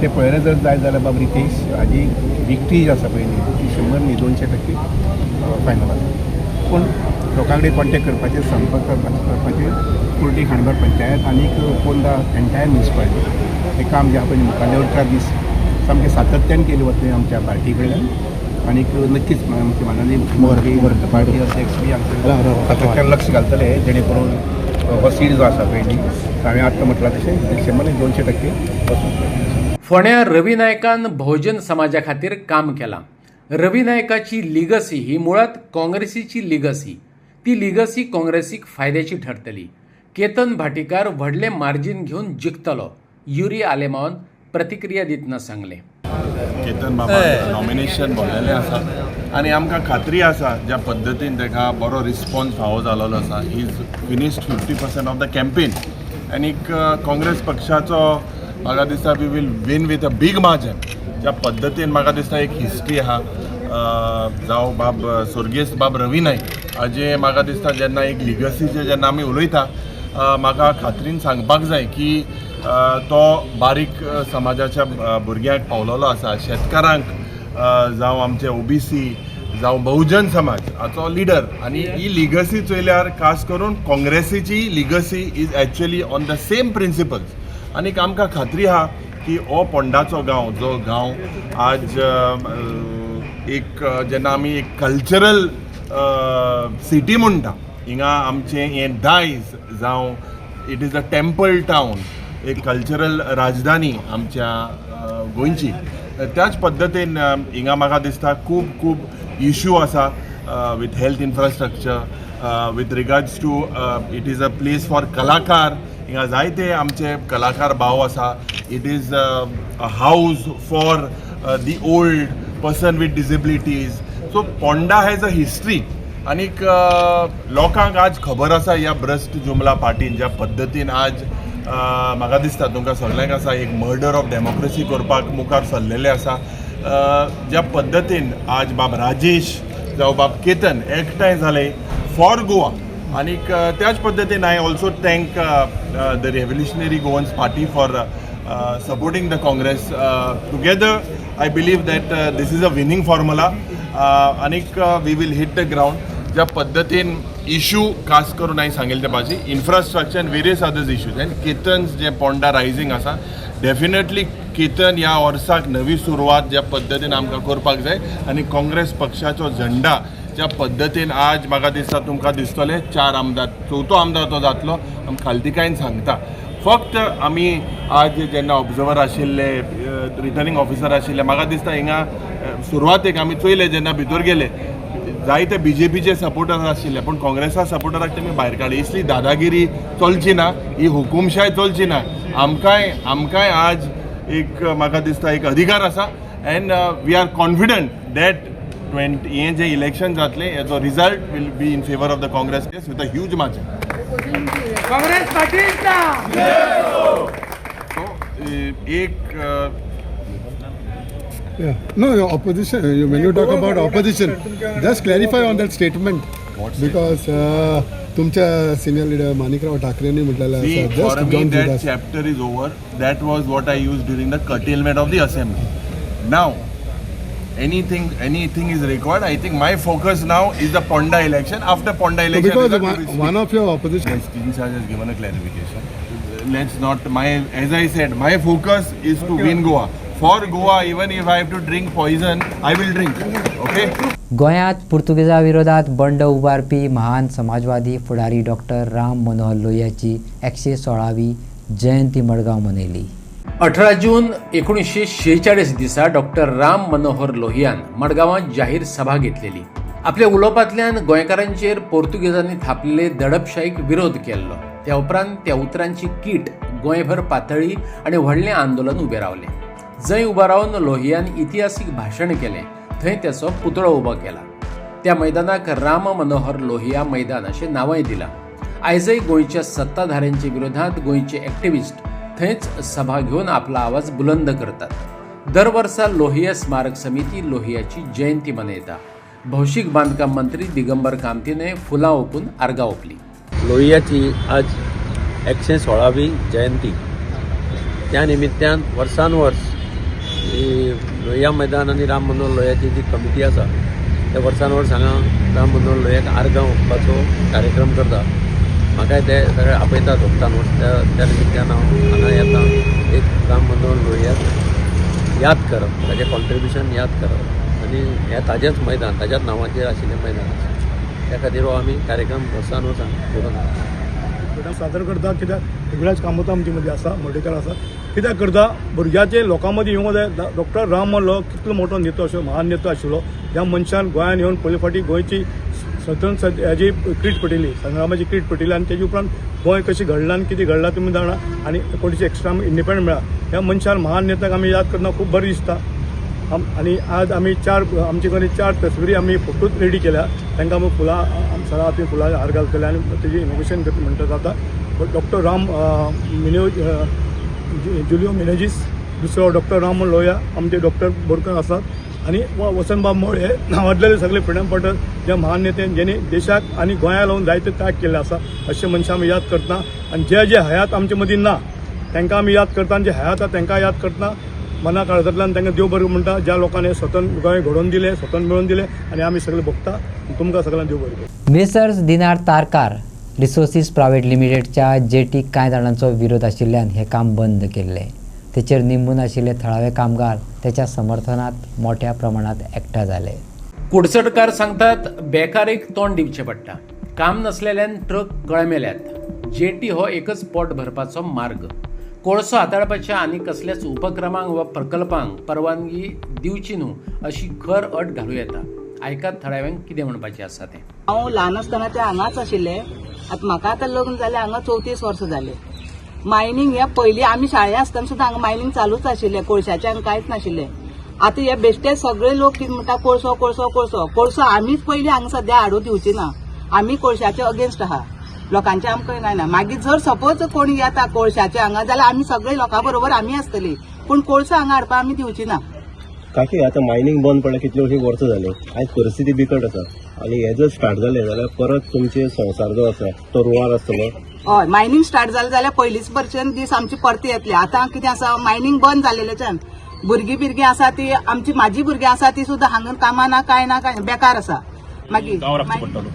S5: ते पळयलें जर जाय जाल्यार बाब रितेश हाजी विक्ट्री जी आसा पळय ती 100 न्ही 200% फायनल आसा. पूण लोकां कडेन कॉन्टेक्ट करपाचें संपर्क करपाचें कुर्टी खांडोबार पंचायत आनीक पोंदा एंटायर म्युनिसिपालिटी हें काम जें आहा पळय मुखाल्ले 4 दीस सामकें सातत्यान केलें वतलें आमच्या पार्टी कडल्यान आनीक नक्कीच मुख्यमंत्री पार्टी अध्यक्ष बी सातत्यान लक्ष घालतले जेणे करून हो सीट जो आसा पळय न्ही हांवें आत्तां म्हटलां तशें 100% वचून.
S2: फोंड्या रवी नायकान बहुजन समाजा खातीर काम केलां. रवी नायकाची लिगसी ही मुळात काँग्रेसीची लिगसी. ती लिगसी काँग्रेसीक फायद्याची ठरतली. केतन भाटीकार व्हडलें मार्जीन घेवन जिखतलो युरी आलेमावन प्रतिक्रिया दितना सांगलें.
S15: केतन बाबा नॉमिनेशन भरलेलें आसा आनी आमकां खात्री आसा ज्या पद्दतीन ताका बरो रिस्पॉन्स फावो जालोलो आसा. He is finished 50% of the campaign आनीक काँग्रेस पक्षाचो म्हाका दिसता we will win with a big margin. ज्या पद्दतीन म्हाका दिसता एक हिस्ट्री आहा जावं स्वर्गीय बाब रवी नायक हाजे म्हाका दिसता जेन्ना एक लिगसीचे जेन्ना आमी उलयता म्हाका खात्रीन सांगपाक जाय की तो बारीक समाजाच्या भुरग्यांक पावलेलो आसा, शेतकारांक जावं आमचे OBC जावं बहुजन समाज हाचो लिडर, आनी ही लिगसी चोयल्यार खास करून काँग्रेसीची legacy is actually on the same principles. आनीक आमकां खात्री आहा की हो पोंडाचो गांव जो गांव आज एक जेन्ना आमी एक कल्चरल सिटी म्हणटा, हिंगा आमचें हें दायज जावं it is a temple town, एक कल्चरल राजधानी आमच्या गोंयची, त्याच पद्दतीन हिंगा म्हाका दिसता खूब इश्यू आसा with health infrastructure, with regards to it is a place for kalakar. हिंगा जायते आमचे कलाकार भाव आसा. It is a house for the old person with disabilities. So Ponda has a history. आनीक लोकांक आज खबर आसा ह्या भ्रश्ट जुमला पार्टीन ज्या पद्दतीन आज म्हाका दिसता तुमकां सगळ्यांक आसा एक मर्डर ऑफ डेमोक्रेसी करपाक मुखार सरलेले आसा. ज्या पद्दतीन आज बाब राजेश जावं बाब केतन एकठांय जाले फॉर गोवा. आनीक त्याच पद्दतीन I also thank the revolutionary Goans party for supporting the Congress. Together, I believe that this is a winning formula. Anik we will hit the ground. ज्या पद्दतीन इश्यू खास करून हांवें सांगिल्ले त्या भाशेन infrastructure and various others issues and केतन्स जे पोंडा रायझींग आसा, डेफिनेटली केतन ह्या वर्साक नवी सुरवात ज्या पद्दतीन आमकां करपाक जाय. आनी काँग्रेस पक्षाचो झेंडा ज्या पद्दतीन आज म्हाका दिसता तुमकां दिसतले 4 आमदार, 4थो आमदार तो जातलो. आमी खालतिकायेन सांगता फक्त आमी आज जेन्ना ऑब्जर्वर आशिल्ले, रिटर्निंग ऑफिसर आशिल्ले, म्हाका दिसता हिंगा सुरवातेक आमी चोयले जेन्ना भितर गेले जायते BJPचे सपोर्टर आशिल्ले, पूण काँग्रेसा सपोर्टराक तेमी भायर काडले. इसली दादागिरी चलची ना, ही हुकुमशाय चलची ना. आमकांय आज एक म्हाका दिसता एक अधिकार आसा and we are confident that हे जे इलेक्शन जातले हेजो result will be in favour of the Congress with a huge margin.
S16: Congress पार्टीचा
S4: No, your opposition. When you talk about opposition, just clarify on that statement because तुमच्या सिनियर लीडर माणिकराव ठाकरेंनी म्हटलेलं आहे.
S15: For me, that chapter is over. That was what I used during the curtailment of the assembly. Now, anything is required. I think my focus now is the Ponda election. After Ponda election,
S4: because one of your opposition,
S15: King Sarge has given a clarification. Let's not. As I said, my focus is to win Goa. For Goa, even if I have to drink poison, I will drink. Okay.
S1: गोंयांत पुर्तुगेजा विरोधात बंड उबारपी महान समाजवादी फुडारी डॉक्टर राम मनोहर लोहियाची 116वी जयंती मडगांव मनयली.
S2: 18 जून 1946 दिसा डॉक्टर राम मनोहर लोहियान मडगांवांत जाहीर सभा घेतलेली. आपल्या उलोवपांतल्यान गोंयकारांचेर पोर्तुगेजांनी थापलेले दडपशाहीक विरोध केल्लो. त्या उपरांत त्या उतरांची कीट गोंयभर पातळी आनी व्हडलें आंदोलन उबें रावलें. जंय उबा रावन लोहियान इतिहासीक भाशण केलें, थंय त्याचो पुतळो उबो केला. त्या मैदानाक राम मनोहर लोहिया मैदान अशें नांवय दिलां. आयजय गोंयच्या सत्ताधाऱ्यांच्या विरोधात गोंयचे एक्टिविस्ट थंयच सभा घेवन आपला आवाज बुलंद करतात. दर वर्सा लोहिया स्मारक समिती लोहियाची जयंती मनयता. भौशीक बांदकाम मंत्री दिगंबर कामतीने फुलां ओंपून आर्गां ओंपली.
S17: लोहियाची आज 116वी जयंती. त्या निमित्यान वर्सानुवर्स लोहिया मैदान आणि राम मनोहर लोहियाची जी कमिटी आसा त्या वर्सानुवर्स हांगा राम मनोहर लोहियाक आर्गां ओंपपाचो कार्यक्रम करता. म्हाकाय ते सगळे आपयतात ओंपतानुवर्स. त्या निमित्यान हांव हांगा येता एक राम मनोहर लोहियाक याद करप, ताचें कॉन्ट्रिब्युशन याद करप आनी हें ताजेंच मैदान, ताच्याच नांवाचेर आशिल्लें मैदान आसा. त्या खातीर हो आमी कार्यक्रम वर्सानुवर्स करून
S4: सादर करता. कित्याक वेगळ्याच कामतां आमचे मदीं आसा, मर्डेकार आसा. कित्याक करता भुरग्याचे लोकां मदीं येवंक जाय. डॉक्टर राम मनोहर कितलो मोठो नेतो आशिल्लो, महान नेतो आशिल्लो. ह्या मनशान गोंयांत येवन पयले फावटी गोंयची स्वतंत्र हेजी क्रीट पटयली, संग्रामाची क्रीट पटयली आनी तेजे उपरांत गोंय कशें घडलां आनी कितें घडलां तुमी जाणा. आनी 1961 इंडिपेंडंट मेळ्ळा. ह्या मनशान महान नेत्याक आमी याद करतना खूब बरें दिसता. आनी आज आमी आमचे कडेन 4 तस्विरी आमी फोटोच रेडी केल्या. तांकां आमी फुलां सदां आमी फुलां हार घालतले आनी तेजी इनोग्रेशन म्हणटा जाता. डॉक्टर राम जुलियो मिनेजीस, दुसरो डॉक्टर राम लोहिया, आमचे डॉक्टर बोरकर आसात. आनी वसंतबाब मोळे नांवांतलेले सगळे फ्रिडम फायटर जे महान नेते जेणे देशाक आनी गोंया लावन जायते त्याग केल्ले आसा अशे मनशां आमी याद करतना आनी जे हयात आमचे मदीं ना तांकां आमी याद करता आनी जे हयात आसा तांकां याद करतना मना काळजांतल्यान तांकां देव बरें म्हणटा ज्या लोकांनी स्वतंत्र गोंय घडोवन दिलें स्वतंत्र मेळोवन दिलें आनी आमी सगळे भोगता तुमकां सगळ्यांक देव बरें करूं.
S1: मेसर्स दिनार तारकार रिसोर्सीस प्रायवेट लिमिटेडच्या जेटीक कांय जाणांचो विरोध आशिल्ल्यान हे काम बंद केल्ले. तेचेर निंबून आशिल्ले थळावे कामगार त्याच्या समर्थनात मोठ्या प्रमाणात एकठांय जाले.
S2: कुडचडकार सांगतात बेकारीक तोंड दिवचें पडटा. काम नसलेल्यान ट्रक गळमेल्यात. जेटी हो एकच पोट भरपाचो मार्ग. कोळसो हाताळपाच्या आनी कसल्याच उपक्रमांक वा प्रकल्पांक परवानगी दिवची न्हू अशी खर अट घालूं येता. आयकात थळाव्यांक कितें म्हणपाचें आसा तें.
S18: हांव ल्हान आसतना ते हांगाच आशिल्ले. आतां म्हाका आतां लग्न जालें हांगा 34 वर्सां जाले. मायनींग हे पयलीं आमी शाळेंत आसतना सुद्दां हांगा मायनींग चालूच आशिल्लें. कोळशाचें हांगा कांयच नाशिल्लें. आतां हे बेश्टे सगळे लोक कितें म्हणटा कोळसो कोळसो कोळसो कोळसो आमीच पयलीं हांगा सद्या हाडून दिवची ना. आमी कोळशाचे अगेन्स्ट आहा. लोकांचे आमकां जायना. मागीर जर सपोज कोणी येता कोळशाचे हांगा जाल्यार आमी सगळे लोकां बरोबर आमी आसतली. पूण कोळसो हांगा हाडपाक आमी दिवची ना.
S19: काकी आतां मायनींग बंद पडल्या कितले अशी वर्सां जाली. आयज परिस्थिती बिकट आसा आनी हे जर स्टार्ट जालें जाल्यार परत तुमचे संवसार जो आसा तो रुळार आसतलो.
S18: हय मायनींग स्टार्ट जालें जाल्यार पयलींच भरच्यान दीस आमचे परते येतले. आतां कितें आसा मायनींग बंद जाल्लेल्याच्यान भुरगीं आसा ती आमची म्हाजी भुरगीं आसा ती सुद्दां हांगा कामां ना काय बेकार आसा. मागीर
S20: गांव राखचो पडटलो.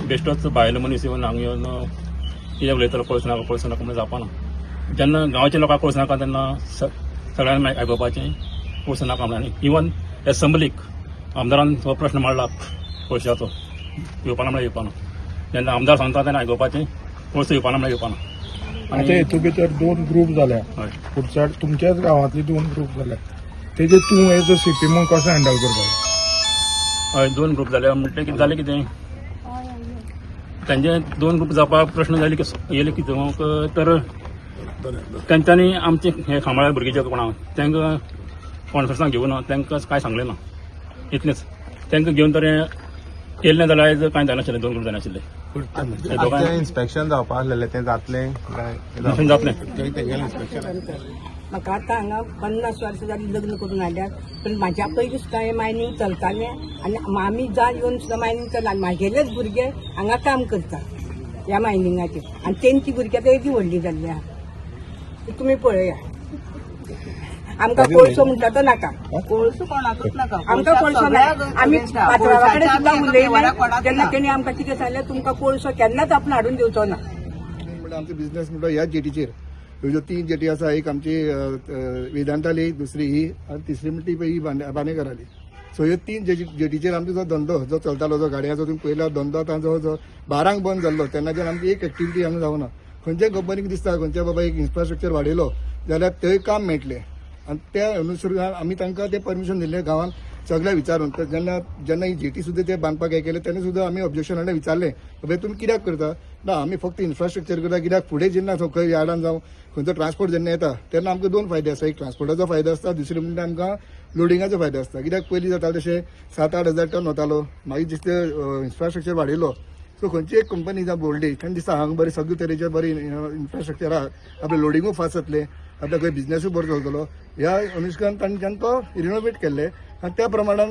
S20: बेश्टोच भायलो मनीस येवन हांगा येवन कितें उलयतलो कोळसो नाका म्हणून जावपाना. जेन्ना गांवच्या लोकांक कोळसो नाका तेन्ना सगळ्यांनी आयकपाचें कोळसो नाका म्हणून. इवन एसेंब्लीक आमदारान हो प्रश्न मांडला कोळशाचो येवपाना म्हळ्यार येवपाना. जेन्ना आमदार सांगता तेन्ना आयकपाचें कोळसो येवपाना म्हळ्यार येवपाना.
S4: आतां हेतून भितर 2 ग्रूप जाल्या. कुडचड तुमच्याच गांवांतले 2 ग्रूप जाल्या. तेजे तूं एज अ सीपी म्हणून कसो हँडल करता?
S20: हय 2 ग्रूप जाले म्हणटकीर कितें जालें कितें तांचे 2 ग्रूप जावपाक प्रश्न जाले येयले कितें तर तेंच्यांनी आमचे हे खांबाळ्या भुरगे जे कोणा तांकां कॉन्फरन्साक घेवन तांकां कांय सांगलें ना. इतलेंच तांकां घेवन तर येयलें जाल्यार आयज कांय जायनाशिल्लें. 2 ग्रूप जायनाशिल्ले.
S5: इन्स्पेक्शन जावपाक आसलेलें तें जातलें
S20: जातलें.
S12: म्हाका आतां हांगा 50 वर्सां जालीं लग्न करून हाडल्यात. पण म्हाज्या पयलीं सुद्दां हें मायनींग चलतालें आनी आमी जाय येवन सुद्दां मायनींग चलता. म्हागेलेच भुरगे हांगा काम करता ह्या मायनिंगाचेर आनी तेंची भुरगीं आतां येदी व्हडली जाल्ली आहा. तुमी पळया आमकां कोळसो म्हणटा तो नाका.
S18: कोळसो कोणाकूच नाका.
S12: आमकां कोळसो नाका. आमी पात्रांवा कडेन सुद्दां उलयले तेन्ना तेणी आमकां कितें सांगलें तुमकां कोळसो केन्नाच आपण हाडून दिवचो ना.
S4: आमचो बिझनेस म्हणटा ह्या जेटीचेर ह्यो 3 जेटी आसा. एक आमची वेदांताली, दुसरी ही आनी तिसरी म्हणटी ही बानेकराली. सो ह्यो 3 जेटीचेर आमचो जो धंदो जो चलतालो जो गाडयांचो तुम्ही पयला धंदो तांचो जो 12 बंद जाल्लो तेन्नाच्यान आमची एक एक्टिविटी हांगा जावना. खंयच्याय कंपनीक दिसता खंयच्या बाबा एक इन्फ्रास्ट्रक्चर वाडयलो जाल्यार थंय काम मेळटलें आनी त्या अनुसरून आमी तांकां तें परमिशन दिल्लें गांवांत सगळ्या विचारून. जेन्ना ही जेटी सुद्दां ते बांदपाक हे केलें तेन्ना सुद्दां आमी ऑब्जेक्शन हाडलें विचारलें बाबा तुमी कित्याक करता. ना आमी फक्त इन्फ्रास्ट्रक्चर करता. कित्याक फुडें जेन्ना खंय यार्डान जावं खंयचो ट्रान्सपोर्ट जेन्ना येता तेन्ना आमकां 2 फायदे आसा. एक ट्रान्सपोर्टाचो फायदो आसता. दुसरे म्हणजे आमकां लोडिंगाचो फायदो आसता. कित्याक पयलीं जातालें तशें 7-8 हजार टन वतालो. मागीर जितले इन्फ्रास्ट्रक्चर वाडयलो सो खंयची एक कंपनी जावं बोल्डी तेन्ना दिसता हांगा बरें सगळे तरेचे बरें इन्फ्रास्ट्रक्चर आहा. आपलें लोडिंगूय फास्ट जातलें. आपल्या खंय बिझनेसूय बरो चलतलो. ह्या अनुशकान तांच्यान तो रिनोवेट केल्ले आनी त्या प्रमाणान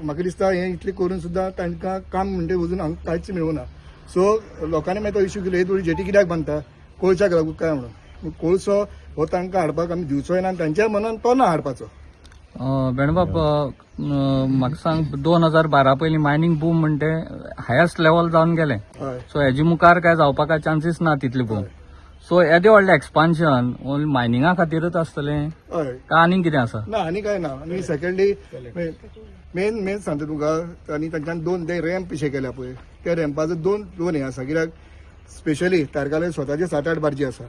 S4: म्हाका दिसता हें इतलें करून सुद्दां तांकां काम म्हणजे अजून हांगा कांयच मेळूना. सो लोकांनी मागीर तो इश्यू केलो हे थोडी जेटी कित्याक बांदता कोळशाक लागून काय म्हणून. कोळसो हो तांकां हाडपाक आमी दिवचोय ना आनी तांच्या मनान तो ना हाडपाचो.
S21: बेणबाब म्हाका सांग 2012 पयलीं मायनींग बूम म्हणटे हायस्ट लेवल जावन गेलें. सो हेजे मुखार काय जावपाक चान्सीस ना तितले बूम. सो येदें व्हडलें एक्सपान्शन ओन्ली मायनिंगा खातीरच आसतलें काय आनीक कितें आसा?
S4: ना आनी काय ना. आनी सेकंडली मेन सांगता तुका आनी तांच्यान 2 ते रॅम्प पिशे केल्या पळय त्या रॅम्पाचो दोन हे आसा. कित्याक स्पेशली तारकाले स्वताचे 7-8 बार्जी आसा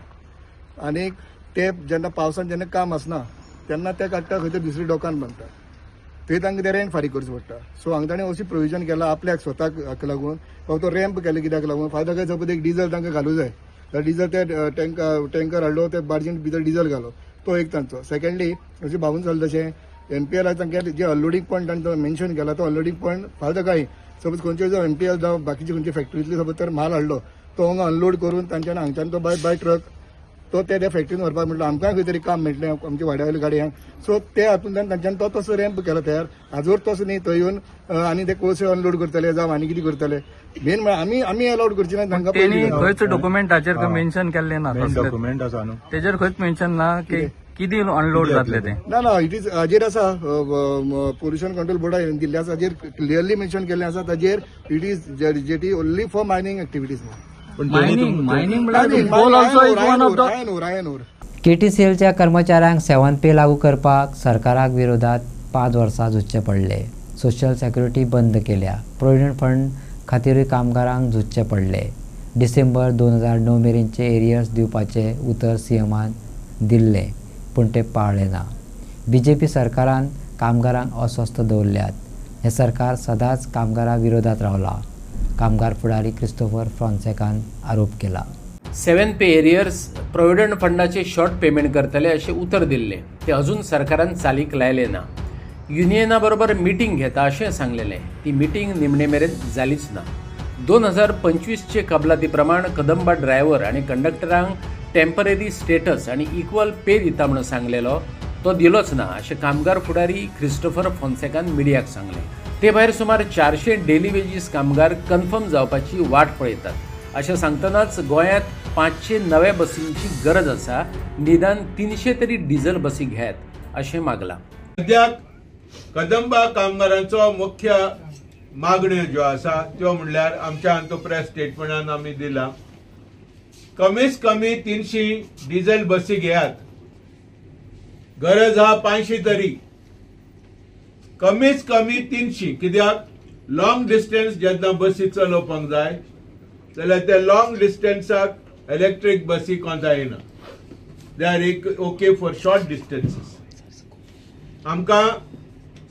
S4: आनी ते जेन्ना पावसान जेन्ना काम आसना तेन्ना ते काडटा खंय दुसरी डॉकान बांदता. थंय तांकां ते रेंट फारीक करचो पडटा. सो हांगा ताणें अशी प्रोविजन केला आपल्याक स्वताक लागून तो रॅम्प केले कित्याक लागून फायदो काय सपोज एक डिझल तांकां घालूं जाय तर डिझल ते टँकर हाडलो ते बार्जीन भितर डिझल घालो तो एक तांचो. सेकंडली अशें भावून चलता तशें NPL तांकां जे अनलोडींग पॉयंट तांणी तो मेन्शन केला तो अनलोडींग पॉयंट फायदो काय सपोज खंयचे जो NPL जावं बाकीचे खंयचे फॅक्टरींतले सपोज तर माल हाडलो तो हांगा अनलोड करून तांच्यान हांगच्यान तो बाय ट्रक तो त्या फॅक्टरीन व्हरपाक म्हटलं आमकांय खंय तरी काम मेळटलें आमच्या वाड्यावयल्या गाडयांक. सो ते हातूंतल्यान तांच्यान तो तसो रॅम्प केलो तयार. आजवर तसो न्ही, थंय येवन आनी ते कोळसे अनलोड करतले जावं आनी कितें करतले. मेन म्हळ्यार आमी अलाउड करची ना तांकां.
S21: त्यांनी खंयच डॉक्युमेंटाचेर मेन्शन केल्लें ना.
S5: डॉक्युमेंट आसा न्हू,
S21: तेजेर खंयच मेन्शन ना की कितें अनलोड जातले ते.
S4: ना इट इज हाजेर आसा, पोल्युशन कंट्रोल बोर्डान दिल्ले आसा, हाजेर क्लियरली मेन्शन केल्लें आसा. ताजेर it is jetty only for mining activities.
S1: KTCLच्या कर्मचाऱ्यांक 7 पे लागू करपाक सरकाराक विरोधात 5 वर्सां झुजचे पडले. सोशल सेक्युरिटी बंद केल्या. प्रोव्हिडंट फंड खातीरूय कामगारांक झुजचे पडले. डिसेंबर 2009 मेरेनचे एरियर्स दिवपाचे उतर सीएमान दिल्ले, पूण ते पाळले ना. BJP सरकारान कामगारांक अस्वस्थ दवरल्यात. हे सरकार सदांच कामगारां विरोधात रावला. कामगार फुडारी क्रिस्टोफर फ्रॉन्सेकान आरोप केला.
S2: 7 पे एरियर्स प्रोव्हिडंट फंडाचे शॉर्ट पेमेंट करतले असे उतर दिल्ले. ते अजून सरकारान चालीक लायले ना. युनियना बरोबर मिटींग घेता अशें सांगलेलें. ती मिटींग निमणे मेरेन जालीच ना. 2025चे कबलाती प्रमाण कदंबा ड्रायव्हर आनी कंडक्टरांक टेम्पररी स्टेटस आनी इक्वल पे दिता म्हणून सांगलेलो, तो दिलोच ना अशें कामगार फुडारी क्रिस्टोफर फॉन्सेकान मिडियाक सांगलें. ते भायर सुमार 400 डेली वेजीस कामगार कन्फर्म जावपाची वाट पळयतात. अशें सांगतनाच गोंयांत 500 नव्या बसींची गरज आसा. निदान 300 तरी डिझल बसी घेत अशें मागलां.
S3: सद्याक कदंबा कामगारांचो मुख्य मागण्यो ज्यो आसा त्यो म्हणल्यार आमच्या तो प्रेस स्टेटमेंटान आमी दिला, कमीच कमी 300 डिझेल बसी घेयात. गरज हा 500 तरी, कमीच कमी 300. कित्याक लॉंग डिस्टन्स जेन्ना बसी चलोवपाक जाय जाल्यार ते लॉंग डिस्टन्साक इलेक्ट्रीक बसी कोण जायना. They are okay for short distances. आमकां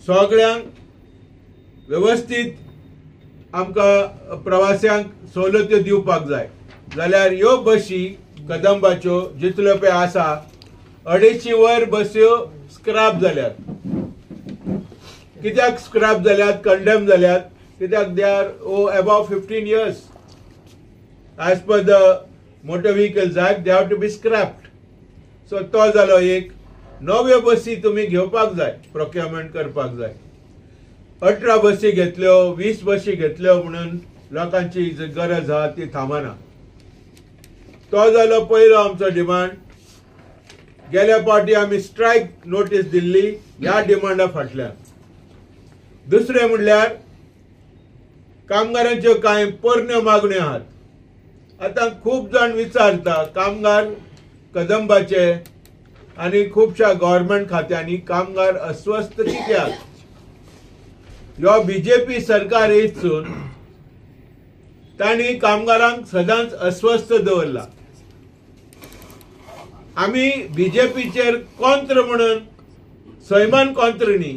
S3: सगळ्यांक व्यवस्थीत आमकां प्रवाशांक सवलत्यो दिवपाक जाय जाल्यार ह्यो बसी कदंबाच्यो जितल्यो पळय आसा 250 वयर बस्यो स्क्रॅप जाल्यात. कित्याक स्क्रॅप जाल्यात, कंडेम जाल्यात? कित्याक they are above 15 years. As per the motor vehicles act they have to be scrapped. So तो जालो एक. नव्यो बसी तुमी घेवपाक जाय, प्रोक्युरमेंट करपाक जाय. 18 बसी घेतल्यो, 20 बसी घेतल्यो म्हणून लोकांची गरज आहा ती थांबना. तो जालो पयलो आमचो डिमांड. गेल्या फावटी आमी स्ट्रायक नोटीस दिल्ली ह्या डिमांडा फाटल्यान. दुसरें म्हणल्यार कामगारांच्यो कांय पोरण्यो मागण्यो आहात. आतां खूब जाण विचारता कामगार कदंबाचे आनी खुबशा गव्हर्मेंट खात्यांनी कामगार अस्वस्थ कित्याक? ह्यो BJP सरकार येयसून तांणी कामगारांक सदांच अस्वस्थ दवरला. आमी BJPचेर कोंत्र म्हणून सैमान कोंत्र न्ही,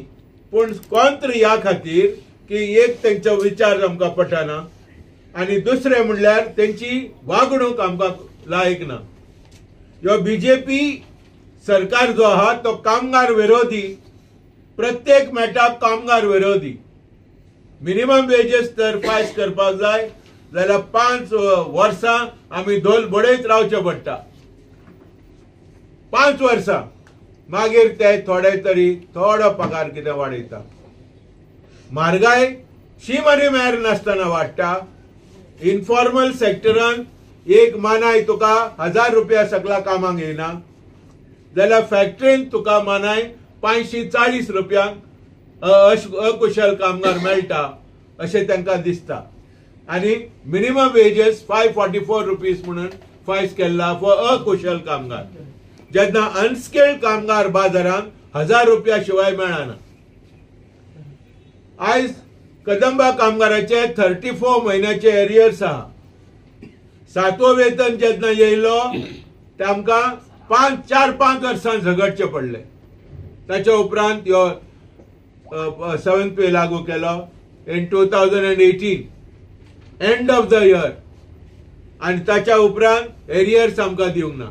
S3: पूण कोंत्र ह्या खातीर की एक तेंचो विचार आमकां पटना आनी दुसरें म्हणल्यार तेंची वागणूक आमकां लायक ना. ह्यो BJP सरकार जो आहा तो कामगार विरोधी. प्रत्येक मॅटाक कामगार विरोधी. मिनिमम वेजेस तर फायज करपाक जाय जाल्यार 5 वर्सां आमी धोल बडयत रावचे पडटा. 5 वर्सां मागीर ते थोडे तरी थोडो पगार कितें वाडयता. म्हारगाय शीम आनी मेर नासतना वाडटा. इन्फॉर्मल सेक्टरान एक मानाय तुका 1000 रुपया सकला कामाक येना जाल्यार फॅक्टरीन तुका मानाय 540 रुपयांक अकुशल कामगार मेळटा अशें तांकां दिसता. आनी मिनिमम वेजेस 544 रुपीज म्हणून फायज केल्ला फॉर अकुशल कामगार. जेन्ना अनस्किल्ड कामगार बाजारांत 1000 रुपया शिवाय मेळना. आयज कदंबा कामगाराचे 34 म्हयन्याचे एरियर्स आहा. 7वो वेतन जेन्ना येयलो तांकां 4-5 वर्सां झगडचे पडले. ताच्या उपरांत ह्यो 7 पे लागू केलो in 2018 end of the year. आनी ताच्या उपरांत एरियर्स आमकां दिवंक ना.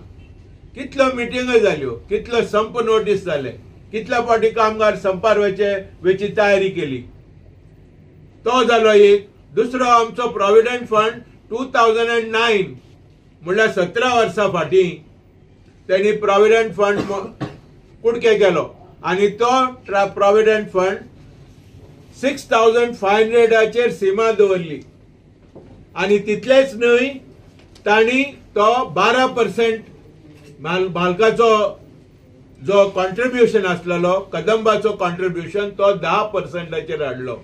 S3: कितल्यो मिटिंगो जाल्यो, कितलो संप नोटीस जाले, कितल्या फावटी कामगार संपार वेची तयारी केली. तो जालो एक. दुसरो आमचो प्रॉव्हिडंट फंड 2009 म्हणल्यार 17 वर्सां फाटीं त्यांनी प्रॉव्हिडंट फंड कुडके केलो आणि तो प्रॉव्हिडंट फंड 6500 सीमा दवरली आणि तितलेच न्हय तांणी तो 12% मालकाचो जो कॉन्ट्रिब्युशन आसलेलो कदंबाचो कॉन्ट्रिब्युशन तो 10% हाडलो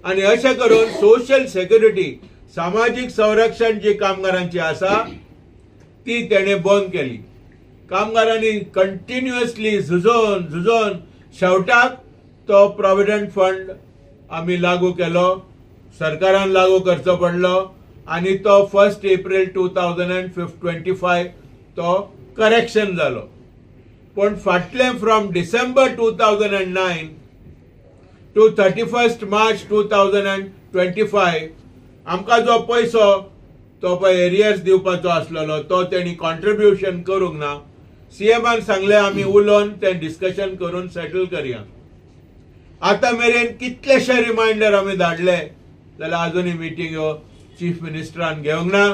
S3: आणि अशें करून सोशल सेक्युरिटी सामाजीक संरक्षण जी कामगारांची आसा ती तेणे बंद केली. कामगारांनी कंटिन्युअसली झुजोन शेवटाक तो प्रॉव्हिडंट फंड आमी लागू केलो, सरकारान लागू करचो पडलो आणि तो 1 एप्रिल 2025 तो करेक्शन जालो. पण फाटले फ्रॉम डिसेंबर 2009 टू 31 मार्च 2025 आमकां जो पैसो तो पळय एरियर्स दिवपाचो आसलेलो तो तेणी कॉन्ट्रिब्युशन करूंक ना. सीएमान सांगले आमी उलोवन तें डिस्कशन करून सेटल करया. आतां मेरेन कितलेशे रिमांयडर आमी धाडले जाल्यार आजुनूय मिटींग ह्यो चीफ मिनिस्टरान घेवंक ना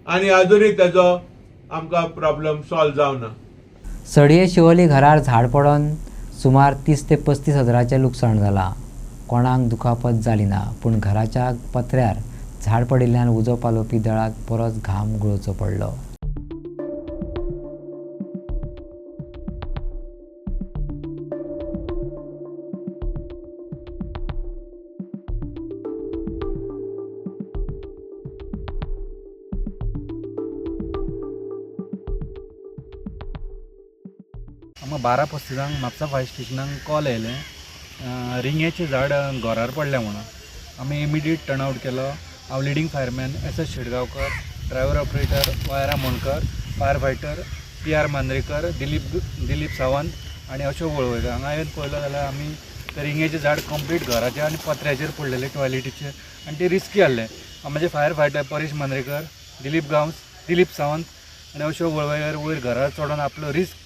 S3: आनी आजुनूय तेजो आमकां प्रॉब्लेम सॉल्व जावना.
S1: सडये शिवोली घरार झाड पडून सुमार 30 ते 35 हजाराचें लुकसाण जालां. कोणाक दुखापत जाली ना, पूण घराच्या पत्र्यार झाड पडिल्ल्यान उजो पालोवपी दळाक परत घाम गळोवचो पडलो.
S6: आमकां 12:35 म्हापसा फायर स्टेशनाक कॉल आयलें रिंगेचें झाड घरार पडलें म्हणून. आमी इमिडिएट टर्नआउट केलो. हांव leading fireman SS Shidgaonkar, driver operator वायरा Monkar, fire fighter PR Mandrekar, Dilip Sawant आनी अशोक वळवयकर हांगा येवन पळयलो जाल्यार आमी ते रिंगेचें झाड कंप्लीट घराचे आनी पत्र्याचेर पडलेले टॉयलेटीचे आनी ते रिस्की आसले. म्हाजे फायर फायटर परेश मांद्रेकर, दिलीप सावंत आनी अशोक वळवयकर वयर घरार चडोवन आपलो रिस्क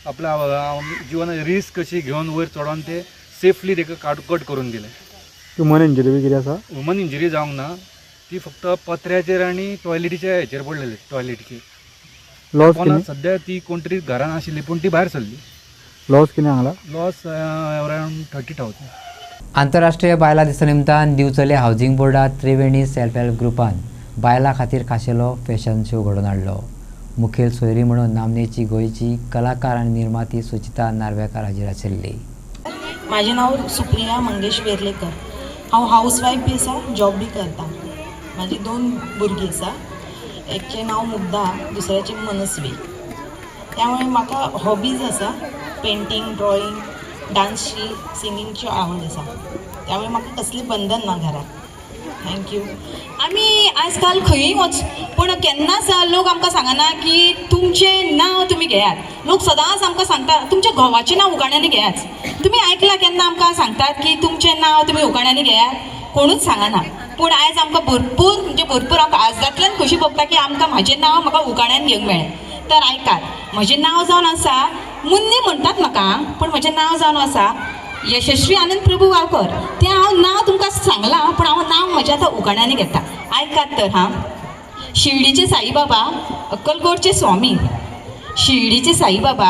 S6: आपल्या जिवन रिस्क कशी घेवन वयर चडोवन ते सेफली ताका कट करून दिले.
S4: ह्युमन इंजरी बी कितें आसा?
S6: ह्युमन इंजरी जावंक ना, ती फक्त पत्र्याचेर आनी टॉयलेटीच्या हेचेर पडलेली टॉयलेटीचेर.
S4: लॉस
S6: सद्या ती कोण तरी घरान आशिल्ली पूण ती भायर सरली.
S4: लॉस कितें सांगला?
S6: Loss around 30,000.
S1: आंतरराष्ट्रीय बायलां दिसा निमतान दिवचले हावजिंग बोर्डात त्रिवेणी सेल्फ हेल्प ग्रुपान बायलां खातीर खाशेलो फॅशन शो घडोवन हाडलो. मुखेल सोयरी म्हणून नामनेची गोंयची कलाकार आनी निर्माती सुचिता नार्वेकार हाजीर आशिल्ली.
S22: माझे नाव सुप्रिया मंगेश वेर्लेकर. हांव हाऊसवायफ बी आसा, जॉब बी करता. माझी 2 भुरगीं आसा. एकचें नांव मुग्धा, दुसऱ्याचें मनस्वी. त्यामुळे म्हाका हॉबीज आसा, पेंटींग, ड्रॉइंग, डान्सची, सिंगींगची आवड आसा. त्यामुळे म्हाका कसली बंधन ना घरात. थँक्यू.
S23: आमी आजकाल खंयय वच पूण केन्नाच लोक आमकां सांगना की तुमचें नांव तुमी घेयात. लोक सदांच आमकां सांगता तुमच्या घोवाचें नांव उगाण्यांनी घेयात. तुमी आयकलां केन्ना आमकां सांगतात की तुमचें नांव तुमी उगाण्यांनी घेयात? कोणूच सांगना. पूण आयज आमकां भरपूर हांव आजरांतल्यान खोशी भोगता की आमकां म्हाजें नांव म्हाका उगाण्यान घेवंक मेळ्ळें. तर आयकात, म्हजें नांव जावन आसा मुन्नी म्हणटात म्हाका, पूण म्हजें नांव जावन आसा यशस्वी आनंद प्रभू गांवकर. तें हांव नांव तुमकां सांगलां पूण हांव नांव म्हजें आतां उगाण्यांनी घेता. आयकात तर हां. शिर्डीचे साईबाबा, अक्कलकोटचे स्वामी. शिर्डीचे साईबाबा,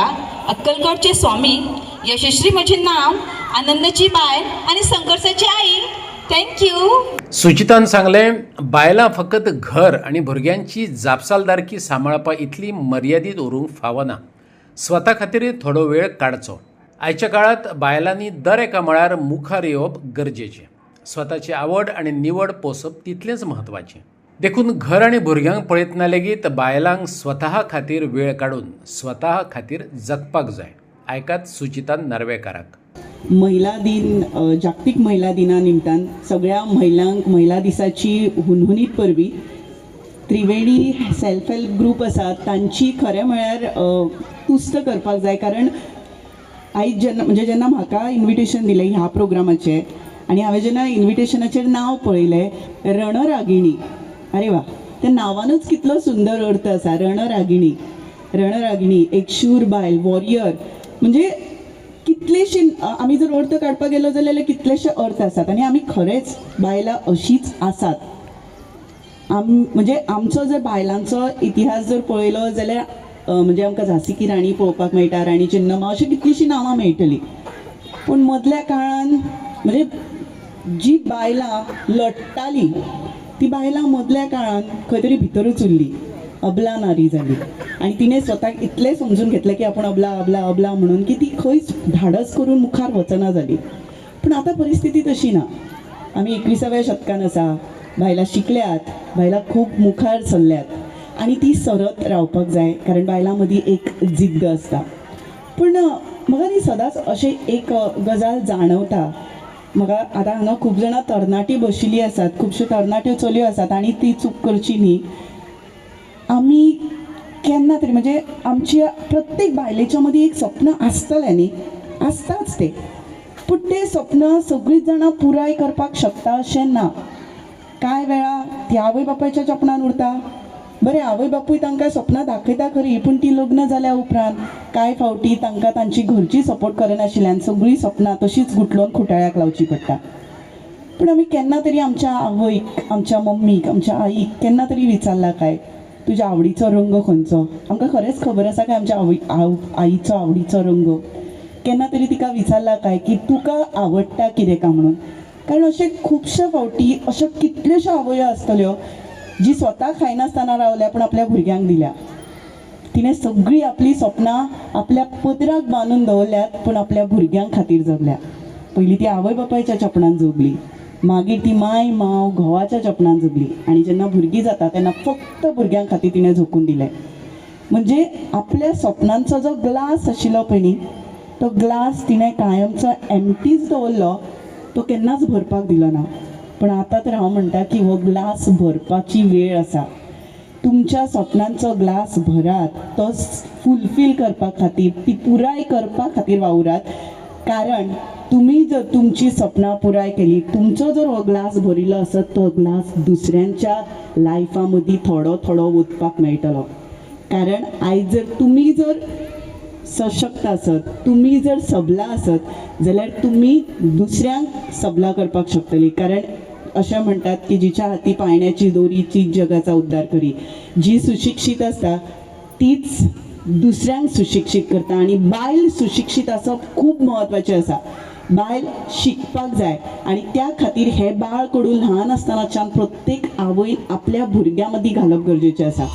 S23: अक्कलकोटचे स्वामी. यशस्वी म्हजें नांव, आनंदाची बाय आनी संघर्षाची आई. थँक्यू.
S2: सुचितान सांगलें, बायलां फकत घर आनी भुरग्यांची जापसालदारकी सांबाळपा इतली मर्यादीत उरूंक फावना. स्वता खातीर थोडो वेळ काडचो. आयच्या काळात बायलांनी दर एका मळार मुखार येवप गरजेचें. स्वताची आवड आनी निवड पोसप तितलेंच म्हत्वाचें. देखून घर आनी भुरग्यांक पळयतना लेगीत बायलांक स्वता खातीर वेळ काडून स्वता खातीर जगपाक जाय. आयकात सुचिता नार्वेकाराक.
S24: महिला दिन, जागतीक महिला दिना निमतान सगळ्या महिलांक महिला दिसाची हुनहुनीत परबी त्रिवेणी सेल्फ हेल्प ग्रुप आसा तांची खरें म्हळ्यार तुस्त करपाक जाय. कारण आयज जेन्ना म्हाका इन्विटेशन दिलें ह्या प्रोग्रामाचें आनी हांवें जेन्ना इन्विटेशनाचेर नांव पळयलें रणरागिणी, अरे वा, त्या नांवानूच कितलो सुंदर अर्थ आसा. रणरागिणी, एक शूर बायल, वॉरियर. म्हणजे कितलेशे आमी जर अर्थ काडपाक गेलो जाल्यार कितलेशे अर्थ आसात आनी आमी खरेंच बायलां अशीच आसात. म्हणजे आमचो जर बायलांचो इतिहास जर पळयलो जाल्यार म्हणजे आमकां झांसी की राणी पळोवपाक मेळटा, राणी चेन्नम्मा अशी कितलीशीं नांवां मेळटलीं. पूण मदल्या काळान म्हणजे जी बायलां लडटालीं ती बायलां मदल्या काळान खंय तरी भितरूच उरली, अबला नारी जाली आनी तिणें स्वताक इतलें समजून घेतलें की आपूण अबला अबला अबला म्हणून की ती खंयच धाडस करून मुखार वचना जाली. पूण आतां परिस्थिती तशी ना. आमी 21व्या शतकान आसा, बायलां शिकल्यात, बायलां खूब मुखार सरल्यात आनी ती सरत रावपाक जाय, कारण बायलां मदीं एक जिद्द आसता. पूण म्हाका न्ही सदांच अशें एक गजाल जाणवता. म्हाका आतां हांगा खूब जाणां तरणाटी बशिल्लीं आसात, खुबश्यो तरणाट्यो चलयो आसात आनी ती चूक करची न्ही. आमी केन्ना तरी म्हणजे आमच्या प्रत्येक बायलेच्या मदीं एक स्वप्न आसतलें न्ही, आसताच तें. पूण तें स्वप्न सगळींच जाणां पुराय करपाक शकता अशें ना. कांय वेळा ती आवय बापायच्या जपणान उरता. बरें, आवय बापूय तांकां स्वप्नां दाखयता खरी, पूण ती लग्न जाल्या उपरांत कांय फावटी तांकां तांची घरची सपोर्ट करनाशिल्ल्यान सगळीं स्वप्नां तशींच गुठलोवन खुटाळ्याक लावची पडटा. पूण आमी केन्ना तरी आमच्या आवयक, आमच्या मम्मीक, आमच्या आईक केन्ना तरी विचारला काय तुज्या आवडीचो रंग खंयचो? आमकां खरेंच खबर आसा काय आमच्या आईचो आवडीचो रंग? केन्ना तरी तिका विचारला काय की तुका आवडटा कितें काय म्हणून? कारण अशें खुबशे फावटी अश्यो कितल्योश्यो आवयो आसतल्यो जी स्वता खायनासतना रावल्या पूण आपल्या भुरग्यांक दिल्या. तिणें सगळीं आपली स्वप्नां आपल्या पदराक बांदून दवरल्यात पूण आपल्या भुरग्यांक खातीर जगल्या. पयलीं ती आवय बापायच्या जपणान जगली, मागीर ती माय मांव घोवाच्या जपणान जगली आनी जेन्ना भुरगीं जाता तेन्ना फक्त भुरग्यां खातीर तिणें झोकून दिलें. म्हणजे आपल्या स्वप्नांचो जो ग्लास आशिल्लो पळय न्ही, तो ग्लास तिणें कायमचो एम्प्टीच दवरलो, तो केन्नाच भरपाक दिलो ना. पण आतां तर हांव म्हणटा की हो ग्लास भरपाची वेळ आसा. तुमच्या स्वप्नांचो ग्लास भरात, तो फुलफील करपा खातीर, ती पुराय करपा खातीर वावरात. कारण तुम्ही जर तुमची स्वप्नां पुराय केली, तुमचो जर हो ग्लास भरिल्लो आसत, तो ग्लास दुसऱ्यांच्या लायफा मदीं थोडो थोडो ओतपाक मेळटलो. कारण आयज जर तुमी जर सशक्त आसत, तुमी जर सबला आसत जाल्यार तुमी दुसऱ्यांक सबला करपाक शकतली. कारण अशें म्हणटात की जिच्या हाती पाळण्याची दोरी तीच जगाचा उद्धार करी. जी सुशिक्षीत आसता तीच दुसऱ्यांक सुशिक्षीत करता. आनी बायल सुशिक्षीत आसप खूब म्हत्वाचें आसा. बायल शिकपाक जाय आनी त्या खातीर हे बाळ कडून ल्हान आसतनाच्यान प्रत्येक आवयन आपल्या भुरग्यां मदीं घालप गरजेचें आसा.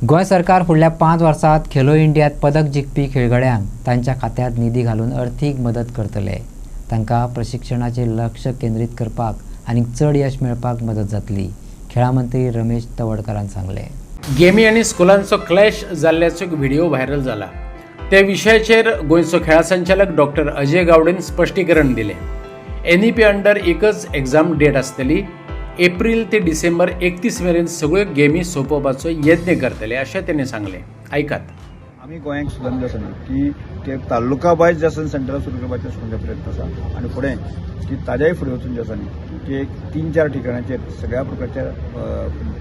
S1: गोंय सरकार फुडल्या 5 वर्सांत खेलो इंडियांत पदक जिखपी खेळगड्यांक तांच्या खात्यांत निधी घालून अर्थीक मदत करतले. तांकां प्रशिक्षणाचेर लक्ष केंद्रीत करपाक आनी चड यश मेळपाक मदत जातली, खेळा मंत्री रमेश तवडकरान सांगलें.
S2: गेमी आनी स्कुलांचो क्लॅश जाल्ल्याचो एक व्हिडिओ व्हायरल जाला. त्या विशयाचेर गोंयचो खेळा संचालक डॉक्टर अजय गावडेन स्पश्टीकरण दिलें. NEP अंडर एकच एग्जाम डेट आसतली. एप्रिल ते डिसेंबर 31 मेरेन सगळ्यो गेमी सोंपोवपाचो यत्न करतले अशें ताणें सांगलें. ऐकात.
S4: आमी गोंयांक सुदारले आसा की ते तालुका वायज जे आसा सेंटराक सुरू करपाचें आमचे प्रयत्न आसा आनी फुडें की ताज्याय फुडें वचून जे आसा न्ही की एक 3-4 ठिकाणाचेर सगळ्या प्रकारच्या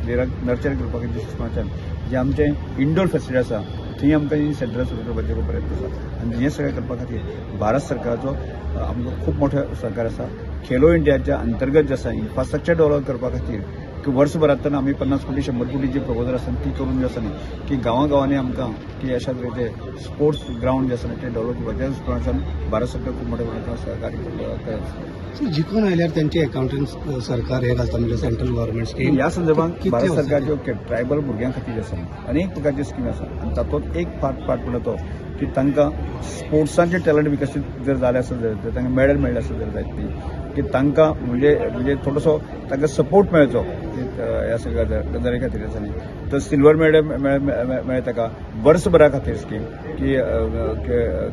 S4: प्लेयरांक नर्चर करपाक दिसपाच्यान जे आमचे इंडोर फेसिलिटी आसा थंय आमकां सेंटर सुरू करपाचो प्रयत्न आसा. आनी हें सगळें करपा खातीर भारत सरकाराचो आमचो खूब मोठो सहकार आसा. खेलो इंडियाच्या अंतर्गत जे आसा इन्फ्रास्ट्रक्चर डेव्हलप करपा खातीर की वर्सभरांतल्यान आमी 50 कोटी 100 कोटी जी प्रपोजल आसा ती करून जे आसा न्ही की गांवांनी आमकां की अशा तरेचे स्पोर्ट्स ग्राउंड जे आसा ते डेव्हलप करपाच्या हितून भारत सरकार खूब मोठ्या सहकार्य करता.
S7: जिखून आयल्यार तेंचे अकाउंटंट सरकार हे घालता म्हणजे सेंट्रल गव्हर्मेंट स्कीम.
S4: ह्या संदर्भात भारत सरकारच्यो ट्रायबल भुरग्यां खातीर जे आसा अनेक प्रकारची स्कीम आसा आनी तातूंत एक पार्ट म्हणटा तो की तांकां स्पोर्ट्सांचे टॅलंट विकसीत जर जाले आसत जाल्यार तांकां मेडल मेळ्ळे आसत जाल्यार जायत की तांकां म्हणजे थोडोसो तांकां सपोर्ट मेळचो ह्या सगळ्या गजाली खातीर आसा न्ही तर सिल्वर मेडल मेळटा ताका वर्सभरा खातीर स्कीम की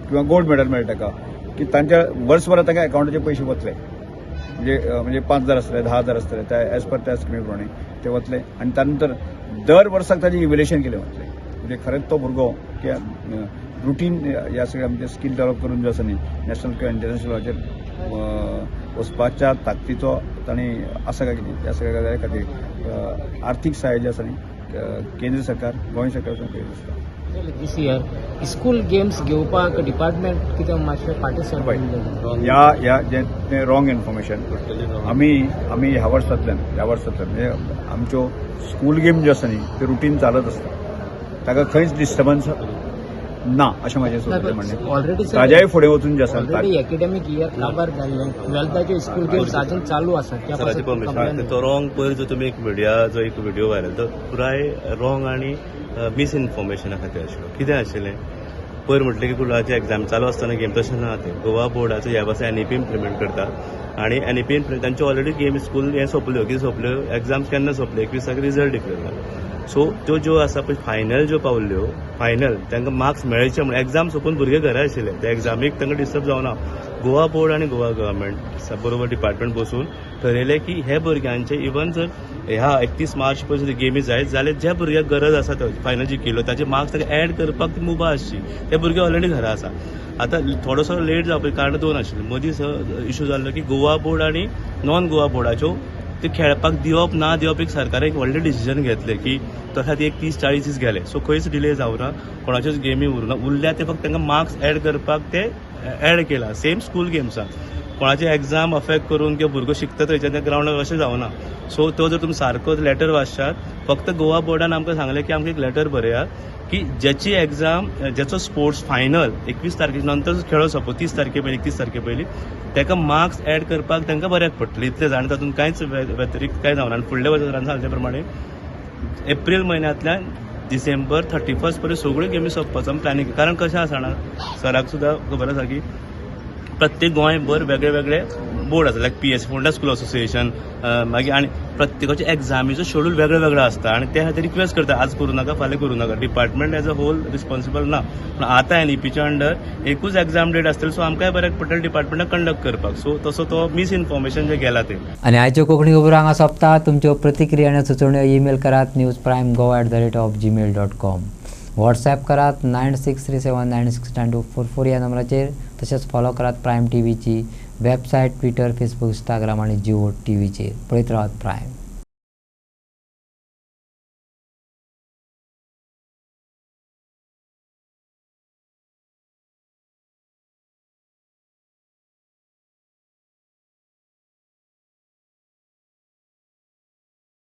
S4: किंवा गोल्ड मेडल मेळटा ताका की तांच्या वर्सभरा ताका अकाउंटाचे पयशे वतले म्हणजे 5,000 आसतले 10,000 आसतले त्या एज पर त्या स्किमी प्रमाणे ते वतले आनी त्यानंतर दर वर्साक ताचें इव्हॅल्युएशन केलें वतलें म्हणजे खरेंच तो भुरगो रुटीन ह्या सगळ्या म्हणजे स्कील डेव्हलप करून जो आसा न्ही नॅशनल किंवा इंटरनॅशनल लेवलाचेर वचपाच्या ताकदीचो तांणी आसा काय कितें ह्या सगळ्या गजाली खातीर आर्थीक सहाय्य जें आसा न्ही केंद्र सरकार गोंय सरकार करीत आसता
S8: दिस इयर स्कूल गेम्स घेवपाक डिपार्टमेंट कितें मातशें पार्टिसिपेट
S4: ह्या जें रॉंग इन्फॉर्मेशन आमी ह्या वर्सांतल्यान म्हणजे आमच्यो स्कूल गेम ज्यो आसा न्ही त्यो रुटीन चालत आसता ताका खंयच डिस्टर्बन्स ना अशें म्हाजें स्वतंत्र म्हणणें ताज्याय फुडें वचून जें आसा
S8: एकेडॅमीक इयर काबार जाल्लें 12th स्कूल गेम्स अजून चालू आसा
S9: तो रॉंग पयर जो तुमी एक व्हिडिओ व्हायरल तो पुराय रॉंग आनी मिसइन्फॉर्मेशना खातीर आशिल्लो कितें आशिल्लें पयर म्हटलें की कुलाचे एग्जाम चालू आसतना गेम तशें ना तें गोवा बोर्डाचो ह्या वर्सा NEP इम्प्लिमेंट करता आनी NEP तांच्यो ऑलरेडी गेम स्कूल हें सोंपल्यो कितें सोंपल्यो एग्जाम्स केन्ना सोंपले 21 रिजल्ट डिक्लेअर जाला सो त्यो ज्यो आसा पळय फायनल ज्यो पावल्यो फायनल तांकां मार्क्स मेळचे म्हण एग्जाम सोंपून भुरगे घरा आशिल्ले त्या एग्जामीक तांकां डिस्टर्ब जावना गोवा बोर्ड आनी गोवा गव्हर्मेंट बरोबर डिपार्टमेंट बसून ठरयलें की हे भुरग्यांचे इवन जर ह्या 31 मार्च पर्यंत गेमी जायत जाल्यार ज्या भुरग्याक गरज आसा तो फायनल जिखिल्लो ताचे मार्क्स ताका एड करपाक मुभा आसची ते भुरगे ऑलरेडी घरा आसा आतां थोडोसो लेट जावपाक कारण 2 आशिल्लें मदींच इशू जाल्लो की गोवा बोर्ड आनी नॉन गोवा बोर्डाच्यो ते खेळपाक दिवप ना दिवप एक सरकारान एक व्हडलें डिसिजन घेतलें की तशें एक 30-40 दीस गेले सो खंयच डिले जावना कोणाच्योच गेमी उरना उरल्या ते फक्त तांकां मार्क्स एड करपाक ते एड केला सेम स्कूल गेम्सां कोणाचे एग्जाम अफेक्ट करून किंवा भुरगो शिकता थंयच्या त्या ग्रावंडार अशें जावना सो तो जर तुमी सारको लेटर वाचशात फक्त गोवा बोर्डान आमकां सांगलें की आमकां एक लेटर बरयात की ज्याची एग्जाम ज्याचो स्पोर्ट्स फायनल 21 तारखे नंतर खेळो सोंपो 30 तारखे पयलीं 31 तारखे पयलीं ताका मार्क्स एड करपाक तांकां बऱ्याक पडटलें इतलें जाण तातूंत कांयच व्यतिरिक्त कांय जावना आनी फुडल्या वर्सां सांगले प्रमाणे एप्रील म्हयन्यांतल्यान डिसेंबर 31 पर्यंत सगळ्यो गेमी सोंपपाचो प्लॅनिंग कारण कशें आसा जाणा सराक सुद्दां खबर आसा की प्रत्येक गोंयभर वेगळे वेगळे बोर्ड आसा लायक PS फोंडा स्कूल असोसिएशन मागीर आनी प्रत्येकाच्या एग्जामीचो शेड्यूल वेगळो वेगळो आसता आनी ते खातीर रिक्वेस्ट करता आज करूं नाका फाल्यां करूं नाका department as a whole responsible ना पूण आतां NEPच्या अंडर एकूच एग्जाम डेट आसतली सो आमकांय बऱ्याक पडटलें डिपार्टमेंटाक कंडक्ट करपाक सो तसो तो मिसइन्फॉर्मेशन जें गेलां तें
S1: आनी आयच्यो कोंकणी खबरो हांगा सोंपता तुमच्यो प्रतिक्रिया आनी सुचोवण्यो ईमेल करात newsprimegoa@gmail.com व्हॉट्सॲप करात 9637969244 ह्या नंबराचेर तशेंच फॉलो करात प्रायम TVची वेबसायट ट्विटर फेसबूक इंस्टाग्राम आनी जिओ TVचेर पळयत रावात प्रायम.